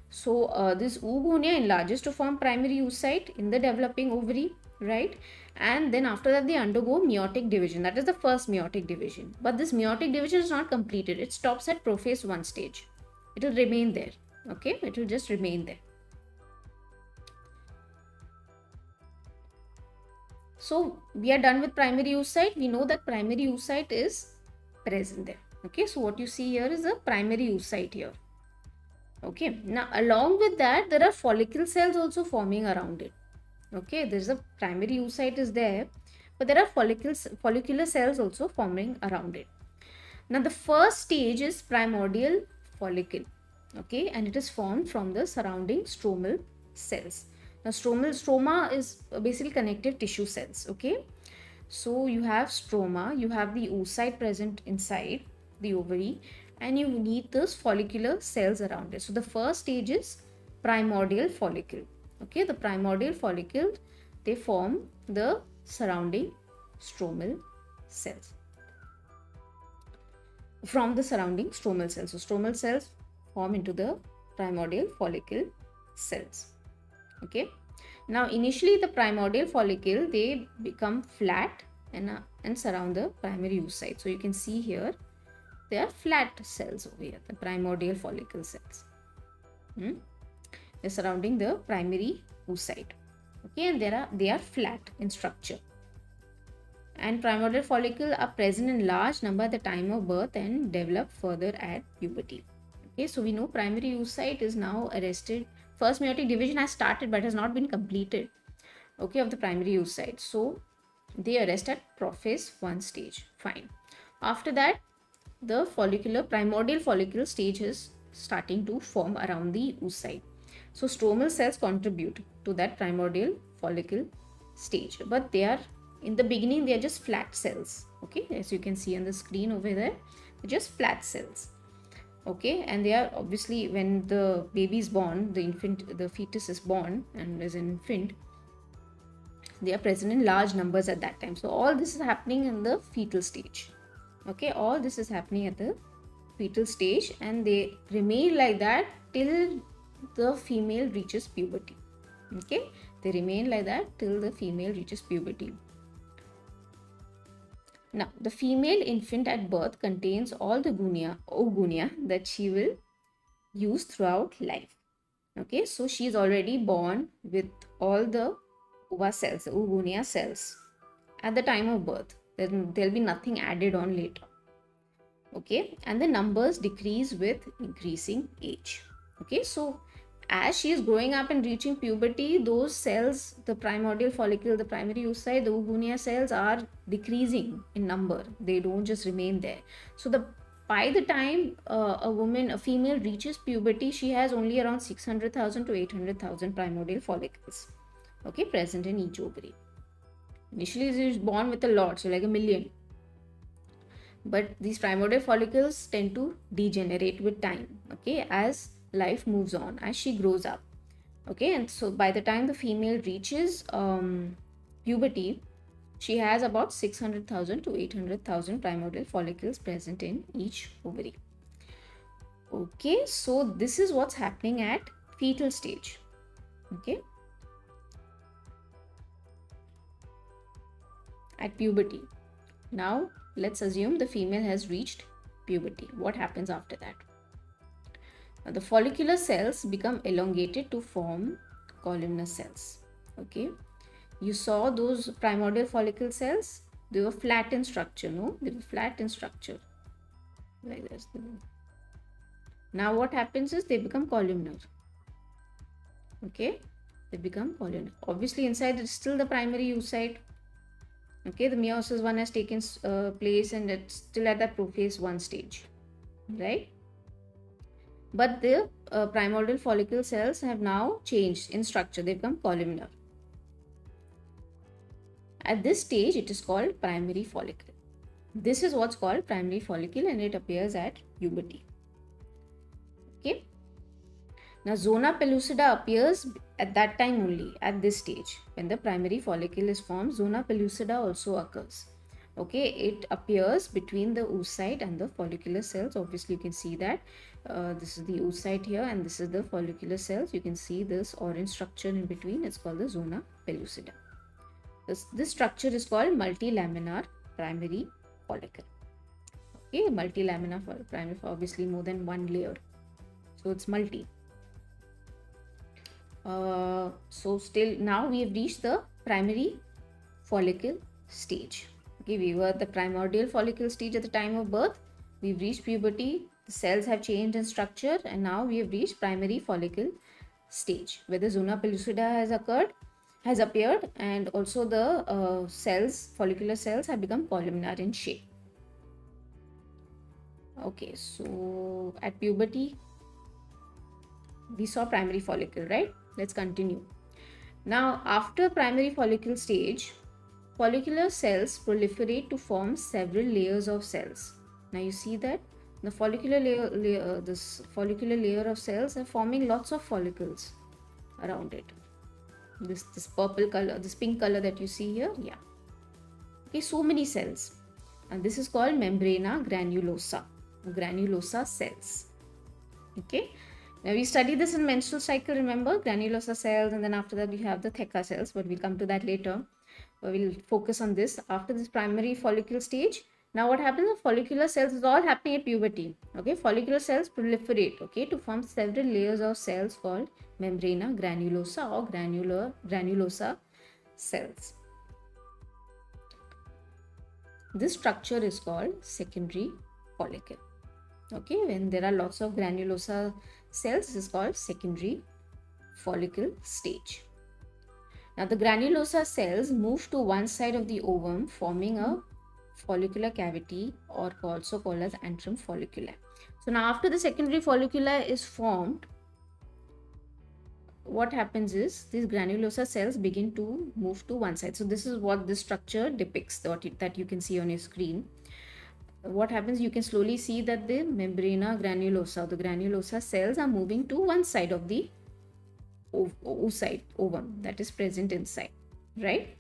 A: So this oogonia enlarges to form primary oocyte in the developing ovary, right? And then after that they undergo meiotic division. That is the first meiotic division. But this meiotic division is not completed. It stops at prophase 1 stage. It will remain there. Okay, it will just remain there. So we are done with primary oocyte. We know that primary oocyte is present there. Okay, so what you see here is a primary oocyte here. Okay, now along with that, there are follicle cells also forming around it. Okay, there's a primary oocyte is there, but there are follicular cells also forming around it. Now the first stage is primordial follicle. Okay, and it is formed from the surrounding stromal cells. Now stroma is basically connective tissue cells. Okay, so you have stroma, you have the oocyte present inside the ovary, and you need those follicular cells around it. So the first stage is primordial follicle. Okay, the primordial follicle, they form the surrounding stromal cells from the surrounding stromal cells. So stromal cells form into the primordial follicle cells. Okay, now initially the primordial follicle, they become flat and surround the primary oocyte. So you can see here they are flat cells over here, the primordial follicle cells. They're surrounding the primary oocyte. Okay, and they are flat in structure. And primordial follicle are present in large number at the time of birth and develop further at puberty. Okay, so we know primary oocyte is now arrested. First meiotic division has started but has not been completed. Okay, of the primary oocyte. So they arrest at prophase 1 stage. Fine. After that, the primordial follicle stage is starting to form around the oocyte. So stromal cells contribute to that primordial follicle stage, but they are in the beginning, they are just flat cells. Okay, as you can see on the screen over there, they're just flat cells. Okay, and they are obviously, when the baby is born, the fetus is born and is an infant, they are present in large numbers at that time. So all this is happening in the fetal stage. Okay, all this is happening at the fetal stage, and they remain like that till the female reaches puberty. Okay, they remain like that till the female reaches puberty. Now, the female infant at birth contains all the oogonia that she will use throughout life. Okay, so she is already born with all the ova cells, the oogonia cells at the time of birth. Then there'll be nothing added on later. Okay, and the numbers decrease with increasing age. Okay, so as she is growing up and reaching puberty, those cells, the primordial follicle, the primary oocyte, the oogonia cells are decreasing in number. They don't just remain there. So by the time a female reaches puberty, she has only around 600,000 to 800,000 primordial follicles, okay, present in each ovary. Initially, she is born with a lot, so like 1 million. But these primordial follicles tend to degenerate with time, okay, as life moves on, as she grows up. Okay, and so by the time the female reaches puberty, she has about 600,000 to 800,000 primordial follicles present in each ovary. Okay, so this is what's happening at fetal stage. Okay, at puberty. Now let's assume the female has reached puberty. What happens after that? The follicular cells become elongated to form columnar cells. Okay, you saw those primordial follicle cells, they were flat in structure. No, they were flat in structure like this. Now what happens is they become columnar. Okay, they become columnar. Obviously inside it's still the primary oocyte. Okay, the meiosis 1 has taken place and it's still at that prophase 1 stage, right? But the primordial follicle cells have now changed in structure. They become columnar. At this stage, it is called primary follicle. This is what's called primary follicle, and it appears at puberty. Okay. Now, zona pellucida appears at that time only, at this stage. When the primary follicle is formed, zona pellucida also occurs. Okay, it appears between the oocyte and the follicular cells. Obviously, you can see that this is the oocyte here and this is the follicular cells. You can see this orange structure in between. It's called the zona pellucida. This structure is called multilaminar primary follicle. Okay, multilaminar primary, obviously more than one layer. So it's multi. So still now we have reached the primary follicle stage. Okay, we were at the primordial follicle stage at the time of birth. We've reached puberty. The cells have changed in structure, and now we have reached primary follicle stage, where the zona pellucida has appeared, and also the follicular cells have become columnar in shape. Okay, so at puberty we saw primary follicle, right? Let's continue. Now, after primary follicle stage, follicular cells proliferate to form several layers of cells. Now you see that the this follicular layer of cells are forming lots of follicles around it. This purple color, this pink color that you see here, yeah. Okay, so many cells, and this is called membrana granulosa cells. Okay. Now we study this in menstrual cycle, remember, granulosa cells, and then after that we have the theca cells, but we'll come to that later. We'll focus on this after this primary follicle stage. Now what happens? The follicular cells is all happening at puberty. Okay, follicular cells proliferate, okay, to form several layers of cells called membrana granulosa or granulosa cells. This structure is called secondary follicle. Okay, when there are lots of granulosa cells, this is called secondary follicle stage. Now the granulosa cells move to one side of the ovum, forming a follicular cavity, or also called as antrum folliculi. So now after the secondary folliculi is formed, what happens is these granulosa cells begin to move to one side. So this is what this structure depicts, that you can see on your screen. What happens, you can slowly see that the membrana granulosa, the granulosa cells are moving to one side of the ovum that is present inside, right?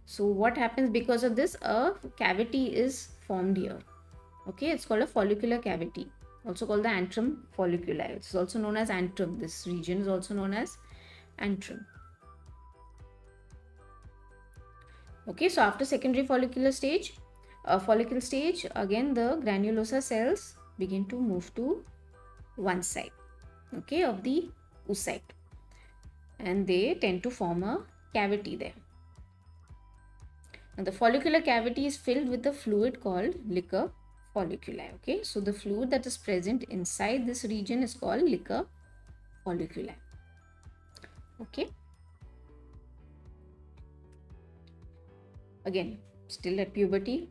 A: So what happens because of this, a cavity is formed here. Okay, it's called a follicular cavity, also called the antrum folliculi. It's also known as antrum. This region is also known as antrum. Okay, so after secondary follicle stage, again the granulosa cells begin to move to one side, okay, of the oocyte, and they tend to form a cavity there. And the follicular cavity is filled with a fluid called liquor folliculi. Okay, so the fluid that is present inside this region is called liquor folliculi. Okay, again, still at puberty,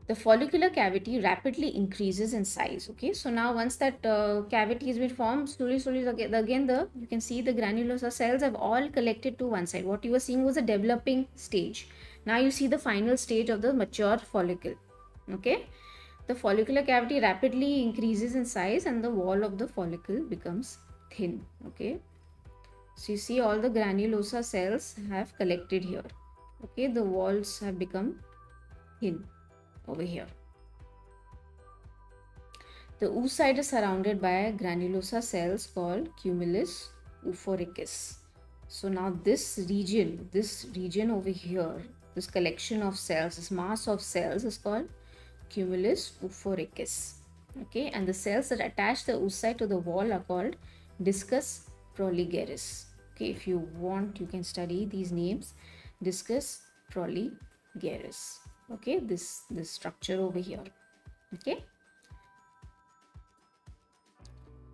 A: the follicular cavity rapidly increases in size. Okay, so now once that cavity has been formed, slowly again you can see the granulosa cells have all collected to one side. What you were seeing was a developing stage. Now you see the final stage of the mature follicle. Okay, the follicular cavity rapidly increases in size and the wall of the follicle becomes thin. Okay, so you see all the granulosa cells have collected here. Okay, the walls have become thin over here. The oocyte is surrounded by granulosa cells called cumulus euphoricus. So now this region over here, this collection of cells, this mass of cells is called cumulus euphoricus. Okay, and the cells that attach the oocyte to the wall are called discus proligerus. Okay, if you want, you can study these names. Discus proligerus. Okay, this structure over here. Okay,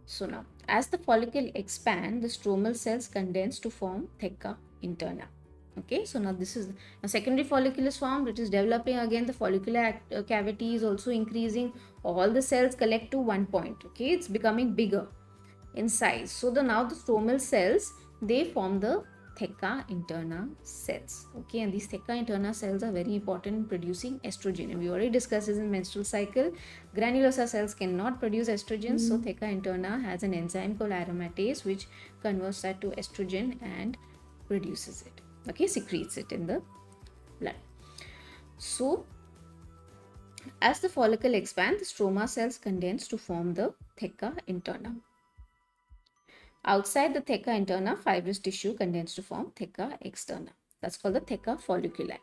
A: so now as the follicle expands, the stromal cells condense to form theca interna. Okay, so now this is a secondary follicle is formed. It is developing again. The follicular cavity is also increasing. All the cells collect to one point. Okay, it's becoming bigger in size. So now the stromal cells, they form the theca interna cells. Okay, and these theca interna cells are very important in producing estrogen, and we already discussed this in menstrual cycle. Granulosa cells cannot produce estrogen, so theca interna has an enzyme called aromatase which converts that to estrogen and produces it. Okay, secretes it in the blood. So as the follicle expands, the stroma cells condense to form the theca interna. Outside the theca interna, fibrous tissue condenses to form theca externa. That's called the theca folliculi.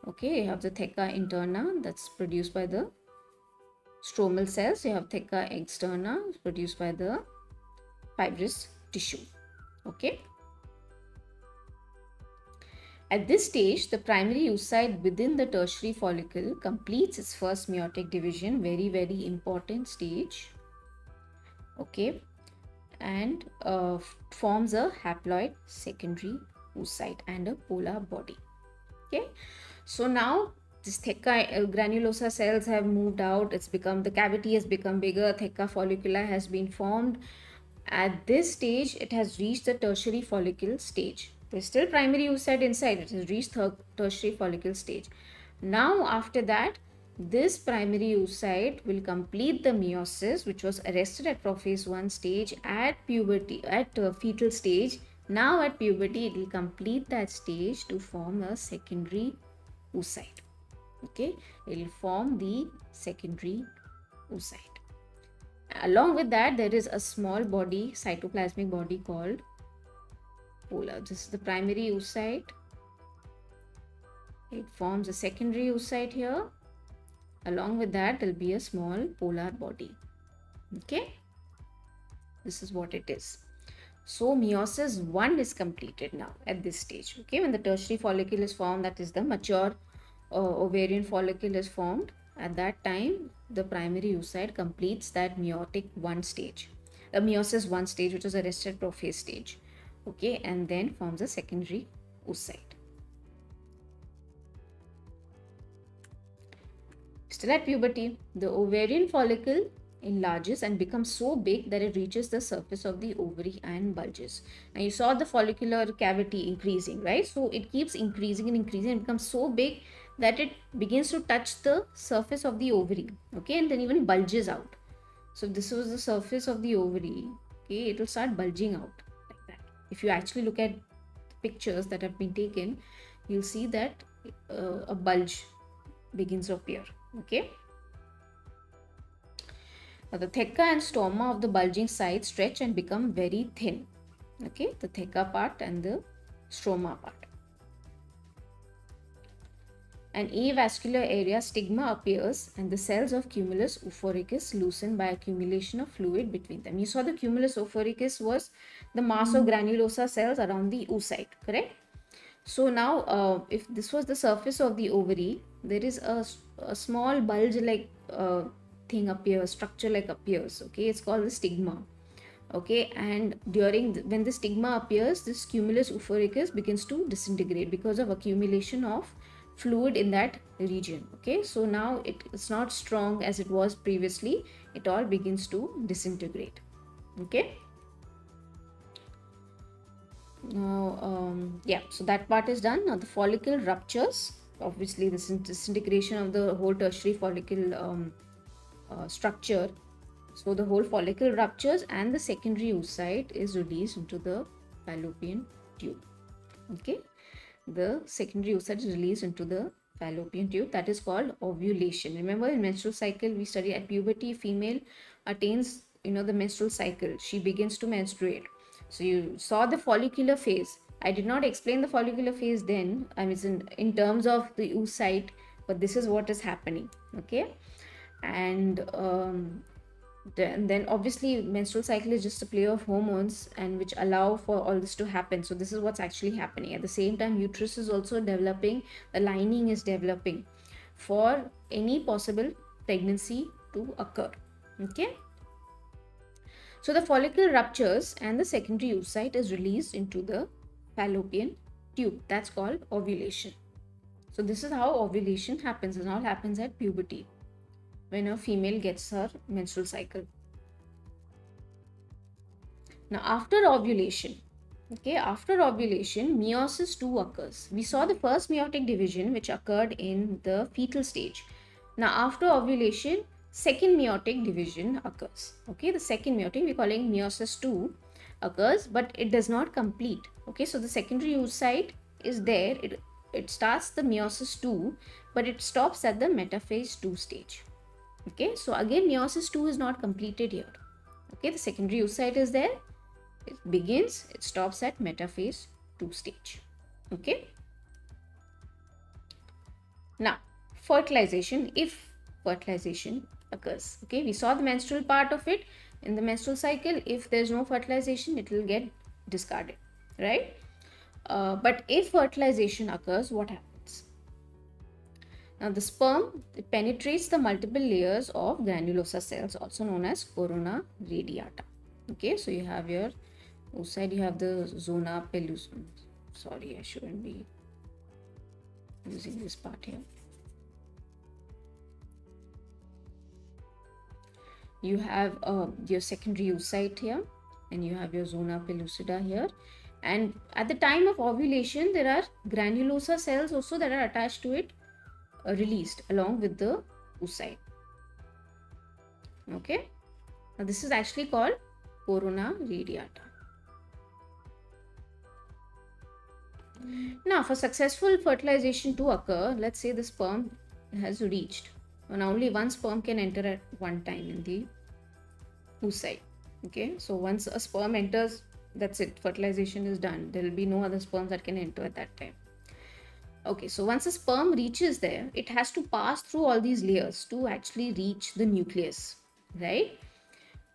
A: Okay, you have the theca interna that's produced by the stromal cells. You have theca externa produced by the fibrous tissue. Okay. At this stage, the primary oocyte within the tertiary follicle completes its first meiotic division, very, very important stage, okay, and forms a haploid secondary oocyte and a polar body, okay. So now this theca granulosa cells have moved out, it's become, the cavity has become bigger, theca follicula has been formed. At this stage, it has reached the tertiary follicle stage. There's still primary oocyte inside, it has reached tertiary follicle stage. Now after that, this primary oocyte will complete the meiosis, which was arrested at prophase 1 stage at puberty, at fetal stage. Now at puberty, it will complete that stage to form a secondary oocyte. Okay, it will form the secondary oocyte. Along with that, there is a small body, cytoplasmic body called polar. This is the primary oocyte. It forms a secondary oocyte here. Along with that, there will be a small polar body. Okay, this is what it is. So meiosis 1 is completed now at this stage. Okay, when the tertiary follicle is formed, that is the mature ovarian follicle is formed. At that time, the primary oocyte completes that meiotic 1 stage, the meiosis 1 stage, which was arrested prophase stage. Okay, and then forms a secondary oocyte. Still at puberty, the ovarian follicle enlarges and becomes so big that it reaches the surface of the ovary and bulges. Now you saw the follicular cavity increasing, right? So it keeps increasing and increasing and becomes so big that it begins to touch the surface of the ovary, okay, and then even bulges out. So if this was the surface of the ovary, okay, it will start bulging out like that. If you actually look at pictures that have been taken, you'll see that a bulge begins to appear, okay. Now the theca and stoma of the bulging side stretch and become very thin, okay, the theca part and the stroma part. An avascular area stigma appears and the cells of cumulus ophoricus loosen by accumulation of fluid between them. You saw the cumulus ophoricus was the mass of granulosa cells around the oocyte, correct? So now if this was the surface of the ovary, there is a small bulge like thing appears, structure like appears, okay, it's called the stigma, okay, and when the stigma appears, this cumulus ophoricus begins to disintegrate because of accumulation of fluid in that region, okay. So now it's not strong as it was previously, it all begins to disintegrate, okay. Now yeah, so that part is done. Now the follicle ruptures, obviously this is disintegration of the whole tertiary follicle structure. So the whole follicle ruptures and the secondary oocyte is released into the fallopian tube, okay. The secondary oocyte is released into the fallopian tube. That is called ovulation. Remember, in menstrual cycle we study at puberty, female attains, the menstrual cycle, she begins to menstruate. So you saw the follicular phase. I did not explain the follicular phase then, I mean in terms of the oocyte, but this is what is happening, okay. And then obviously menstrual cycle is just a play of hormones and which allow for all this to happen. So this is what's actually happening. At the same time, uterus is also developing, the lining is developing for any possible pregnancy to occur, okay. So the follicle ruptures and the secondary oocyte is released into the fallopian tube. That's called ovulation. So this is how ovulation happens. It all happens at puberty, when a female gets her menstrual cycle. Now after ovulation, okay, after ovulation, meiosis 2 occurs. We saw the first meiotic division which occurred in the fetal stage. Now after ovulation, second meiotic division occurs, okay. The second meiotic, we're calling meiosis 2, occurs, but it does not complete, okay. So the secondary oocyte is there, it starts the meiosis 2, but it stops at the metaphase 2 stage. Okay, so again meiosis 2 is not completed here. Okay, the secondary oocyte is there, it begins, it stops at metaphase 2 stage. Okay. Now fertilization, if fertilization occurs, okay, we saw the menstrual part of it. In the menstrual cycle, if there's no fertilization, it will get discarded, right? But if fertilization occurs, what happens? Now the sperm penetrates the multiple layers of granulosa cells, also known as corona radiata. Okay, so you have your oocyte, you have the zona pellucida. Sorry, I shouldn't be using this part here. You have your secondary oocyte here, and you have your zona pellucida here. And at the time of ovulation, there are granulosa cells also that are attached to it, released along with the oocyte. Okay, now this is actually called corona radiata. Now, for successful fertilization to occur, let's say the sperm has reached, and only one sperm can enter at one time in the oocyte. Okay, so once a sperm enters, that's it, fertilization is done. There will be no other sperms that can enter at that time. Okay, so once a sperm reaches there, it has to pass through all these layers to actually reach the nucleus, right,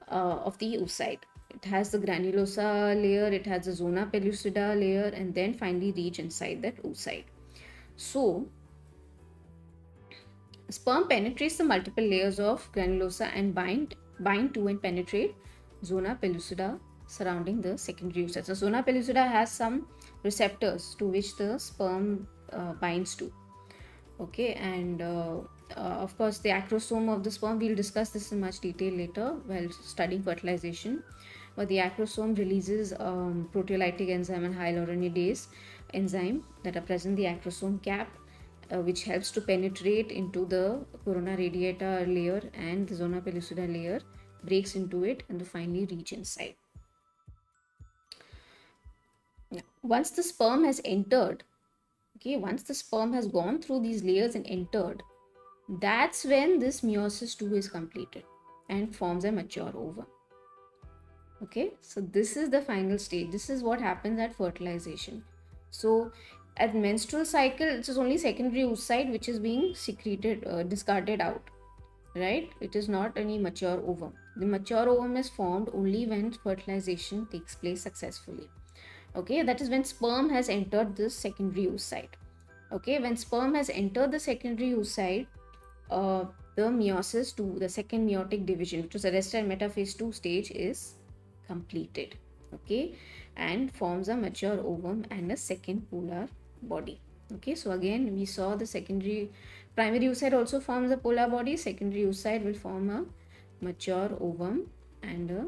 A: of the oocyte. It has the granulosa layer, it has the zona pellucida layer, and then finally reach inside that oocyte. So sperm penetrates the multiple layers of granulosa and bind to and penetrate zona pellucida surrounding the secondary oocyte. So zona pellucida has some receptors to which the sperm binds to. Okay, and of course the acrosome of the sperm, we'll discuss this in much detail later while studying fertilization. But the acrosome releases proteolytic enzyme and hyaluronidase enzyme that are present in the acrosome cap, which helps to penetrate into the corona radiata layer, and the zona pellucida layer breaks into it and finally reach inside. Now, once the sperm has entered, okay, once the sperm has gone through these layers and entered, that's when this meiosis 2 is completed and forms a mature ovum. Okay, so this is the final stage. This is what happens at fertilization. So at menstrual cycle, it is only secondary oocyte which is being secreted, discarded out, right? It is not any mature ovum. The mature ovum is formed only when fertilization takes place successfully. Okay, that is when sperm has entered the secondary oocyte. Okay, when sperm has entered the secondary oocyte, the meiosis 2, the second meiotic division, which was arrested at metaphase 2 stage, is completed. Okay, and forms a mature ovum and a second polar body. Okay, so again we saw the primary oocyte also forms a polar body. Secondary oocyte will form a mature ovum and a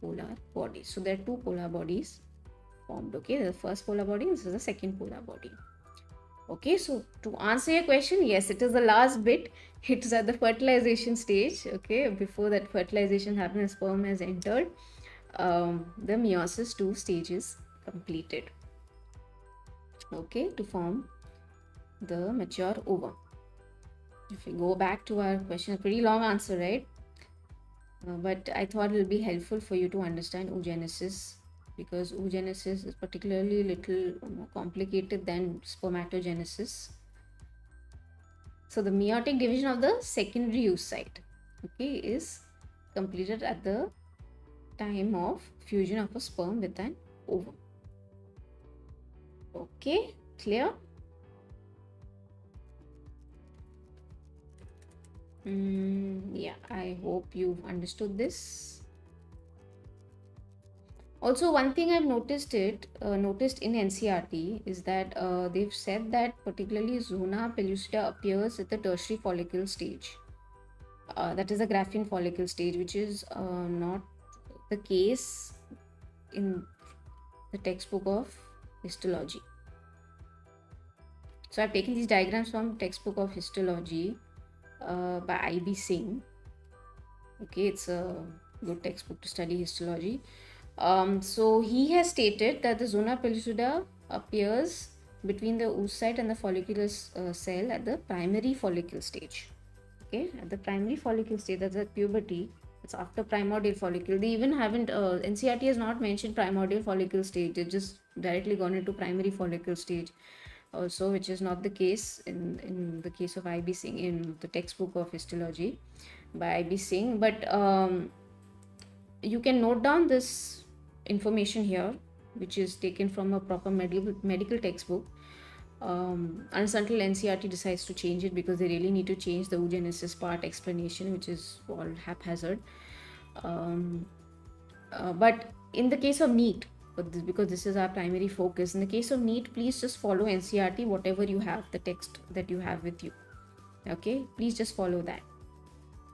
A: polar body. So there are two polar bodies formed. Okay, the first polar body, this is the second polar body. Okay, so to answer your question, yes, it is the last bit. It is at the fertilization stage. Okay, before that fertilization happens, sperm has entered, the meiosis 2 stage is completed. Okay, to form the mature ovum. If we go back to our question, a pretty long answer, right? But I thought it will be helpful for you to understand oogenesis, because oogenesis is particularly little more complicated than spermatogenesis. So the meiotic division of the secondary oocyte, okay, is completed at the time of fusion of a sperm with an ovum. Okay, clear? Yeah, I hope you've understood this. Also, one thing I've noticed in NCERT is that they've said that particularly zona pellucida appears at the tertiary follicle stage. That is the graphene follicle stage, which is not the case in the textbook of histology. So I've taken these diagrams from textbook of histology by I.B. Singh. Okay, it's a good textbook to study histology. So he has stated that the zona pellucida appears between the oocyte and the follicular cell at the primary follicle stage. Okay, at the primary follicle stage, that's at puberty. It's after primordial follicle. They even haven't, NCERT has not mentioned primordial follicle stage. They've just directly gone into primary follicle stage also, which is not the case in the case of I.B. Singh in the textbook of histology by I.B. Singh. But you can note down this information here. which is taken from a proper medical textbook, unless until NCRT decides to change it, because they really need to change the oogenesis part explanation, which is all haphazard. But in the case of NEET, because this is our primary focus, in the case of NEET, please just follow NCRT, whatever you have, the text that you have with you. Okay, please just follow that.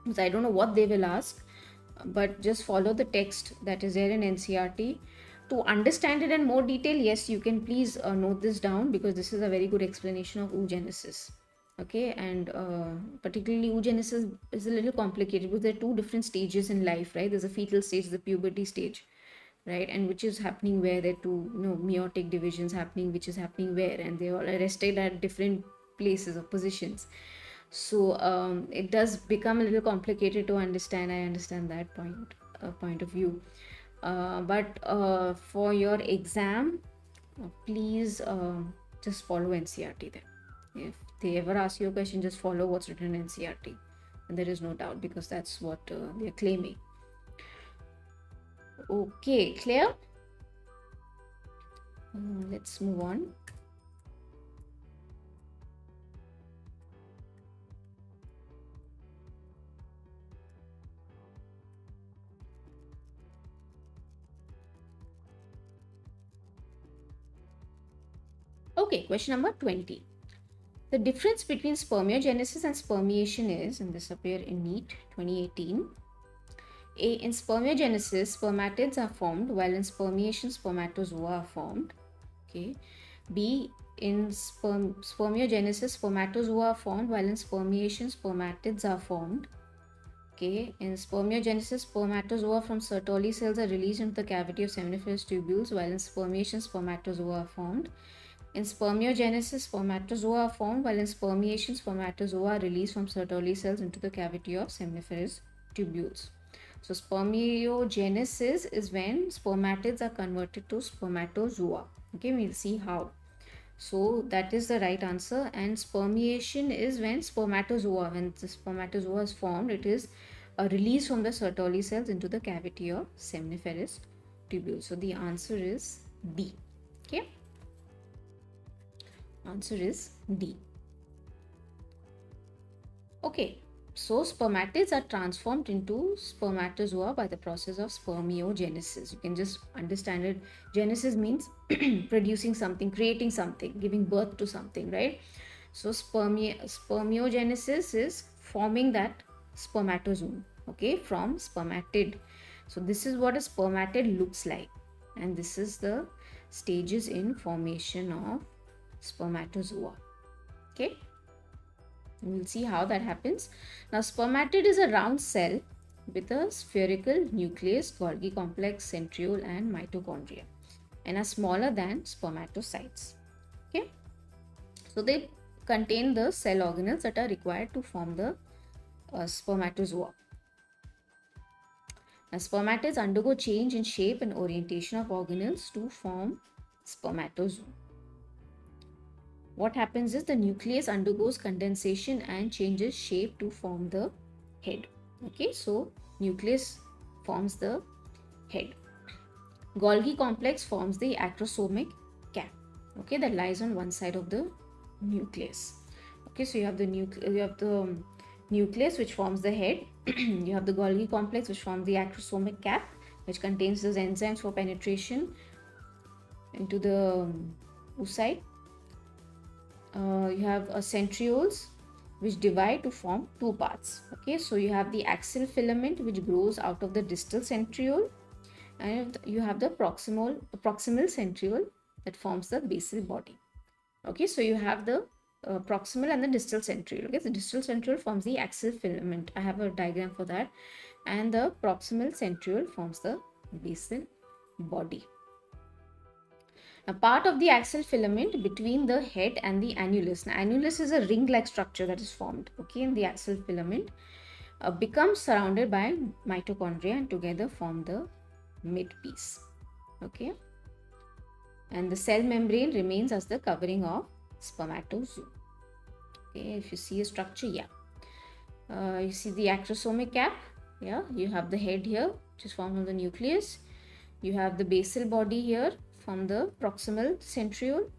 A: Because I don't know what they will ask, but just follow the text that is there in NCRT. To understand it in more detail, yes, you can please note this down, because this is a very good explanation of oogenesis. Okay, and particularly oogenesis is a little complicated, because there are two different stages in life, right? There's a fetal stage, the puberty stage, right? And which is happening where there are two, meiotic divisions happening, which is happening where, and they all arrested at different places or positions. So it does become a little complicated to understand. I understand that point of view. But for your exam, please just follow NCRT then. If they ever ask you a question, just follow what's written in NCRT. And there is no doubt, because that's what they are claiming. Okay, clear? Let's move on. Okay, question number 20. The difference between spermiogenesis and spermiation is, and this appeared in NEET 2018. A. In spermiogenesis, spermatids are formed, while in spermiation, spermatozoa are formed. Okay. B. In spermiogenesis, spermatozoa are formed, while in spermiation, spermatids are formed. Okay. In spermiogenesis, spermatozoa from Sertoli cells are released into the cavity of seminiferous tubules, while in spermiation, spermatozoa are formed. In spermiogenesis, spermatozoa are formed, while in spermiation, spermatozoa are released from Sertoli cells into the cavity of seminiferous tubules. So spermiogenesis is when spermatids are converted to spermatozoa. Okay, we'll see how. So that is the right answer. And spermiation is when when the spermatozoa is formed, it is released from the Sertoli cells into the cavity of seminiferous tubules. So the answer is D. Okay. Answer is D. Okay. So spermatids are transformed into spermatozoa by the process of spermiogenesis. You can just understand it. Genesis means producing something, creating something, giving birth to something, right? So spermiogenesis is forming that spermatozoon, okay, from spermatid. So this is what a spermatid looks like, and this is the stages in formation of spermatozoa. Okay. We'll see how that happens. Now, spermatid is a round cell with a spherical nucleus, Golgi complex, centriole, and mitochondria, and are smaller than spermatocytes. Okay, so they contain the cell organelles that are required to form the spermatozoa. Now, spermatids undergo change in shape and orientation of organelles to form spermatozoa. What happens is the nucleus undergoes condensation and changes shape to form the head. Okay, so nucleus forms the head. Golgi complex forms the acrosomic cap. Okay, that lies on one side of the nucleus. Okay, so you have the nucleus which forms the head. You have the Golgi complex which forms the acrosomic cap, which contains those enzymes for penetration into the oocyte. You have centrioles which divide to form two parts. Okay, so you have the axial filament which grows out of the distal centriole, and you have the proximal centriole that forms the basal body. Okay, so you have the proximal and the distal centriole. Okay, the distal centriole forms the axial filament. I have a diagram for that, and the proximal centriole forms the basal body. A part of the axial filament between the head and the annulus. Now, annulus is a ring-like structure that is formed, okay, in the axial filament, becomes surrounded by mitochondria and together form the midpiece, okay. And the cell membrane remains as the covering of spermatozoa. Okay, if you see a structure, yeah. You see the acrosomic cap, yeah. You have the head here, which is formed from the nucleus. You have the basal body here, from the proximal centriole.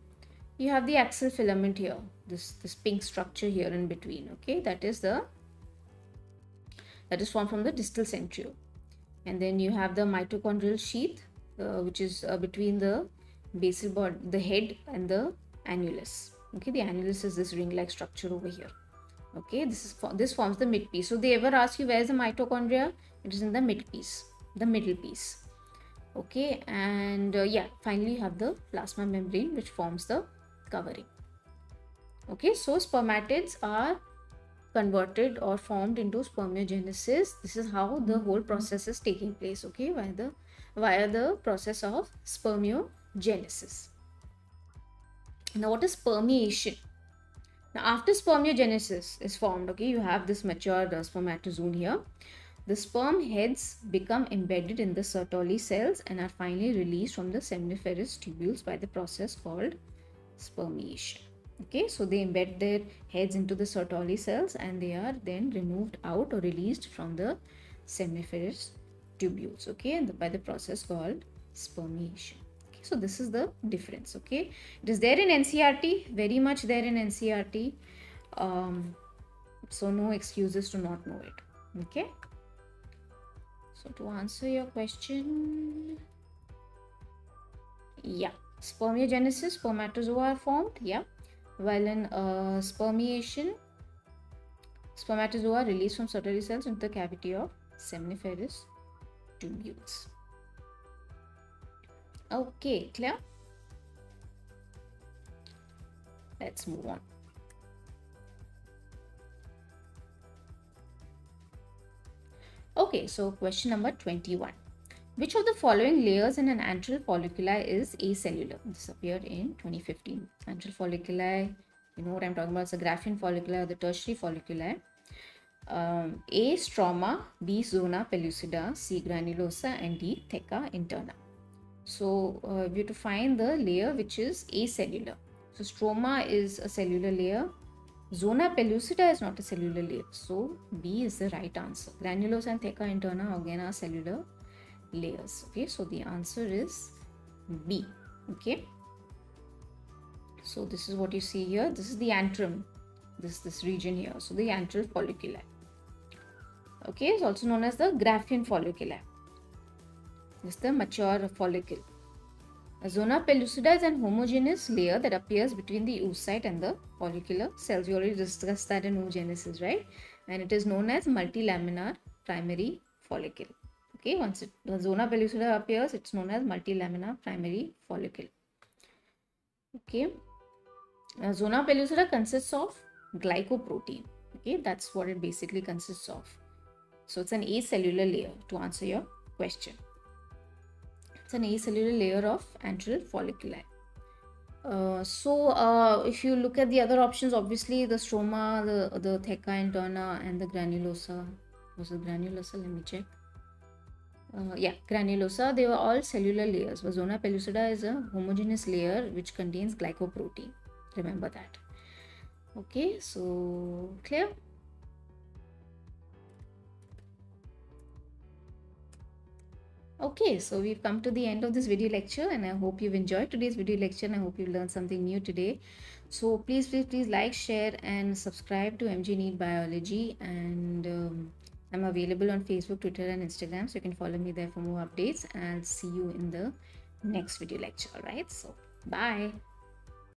A: You have the axil filament here, this pink structure here in between. Okay, that is formed from the distal centriole. And then you have the mitochondrial sheath, which is between the basal body, the head, and the annulus. Okay, the annulus is this ring-like structure over here. Okay, this forms the midpiece. So they ever ask you where is the mitochondria? It is in the midpiece, the middle piece. Okay, and yeah, finally you have the plasma membrane, which forms the covering. Okay, so spermatids are converted or formed into spermiogenesis. This is how the whole process is taking place. Okay, via the process of spermiogenesis. Now, what is spermiation? Now, after spermiogenesis is formed, okay, you have this mature spermatozoon here. The sperm heads become embedded in the Sertoli cells and are finally released from the seminiferous tubules by the process called spermiation. Okay, so they embed their heads into the Sertoli cells and they are then removed out or released from the seminiferous tubules. Okay, and by the process called spermiation. Okay, so this is the difference. Okay, it is there in NCERT, very much there in NCERT. So no excuses to not know it. Okay. So to answer your question, yeah, spermiogenesis, spermatozoa are formed, yeah, while in spermiation, spermatozoa are released from Sertoli cells into the cavity of seminiferous tubules. Okay, clear? Let's move on. Okay, so question number 21. Which of the following layers in an antral folliculi is acellular? This appeared in 2015. Antral folliculi, you know what I'm talking about, it's the Graafian folliculi or the tertiary folliculi. A. Stroma, B. Zona pellucida, C. granulosa, and D. Theca interna. So we have to find the layer which is acellular. So stroma is a cellular layer. Zona pellucida is not a cellular layer. So B is the right answer. Granulosa and theca interna again are cellular layers. Okay, so the answer is B. Okay, so this is what you see here. This is the antrum, this region here. So the antral folliculi. Okay, it's also known as the Graafian folliculi. This is the mature follicle. A zona pellucida is an homogeneous layer that appears between the oocyte and the follicular cells. We already discussed that in oogenesis, right? And it is known as multilaminar primary follicle. Okay, once the zona pellucida appears, it's known as multilaminar primary follicle. Okay, zona pellucida consists of glycoprotein. Okay, that's what it basically consists of. So it's an acellular layer, to answer your question. It's an acellular layer of antral folliculi. If you look at the other options, obviously the stroma, the theca interna, and the granulosa. Was it granulosa? Let me check. Yeah, granulosa, they were all cellular layers. But zona pellucida is a homogeneous layer which contains glycoprotein. Remember that. Okay, so clear? Okay, so we've come to the end of this video lecture and I hope you've enjoyed today's video lecture and I hope you've learned something new today. So please like, share and subscribe to MG NEET Biology, and I'm available on Facebook, Twitter and Instagram, so you can follow me there for more updates. I'll see you in the next video lecture. Alright, so bye.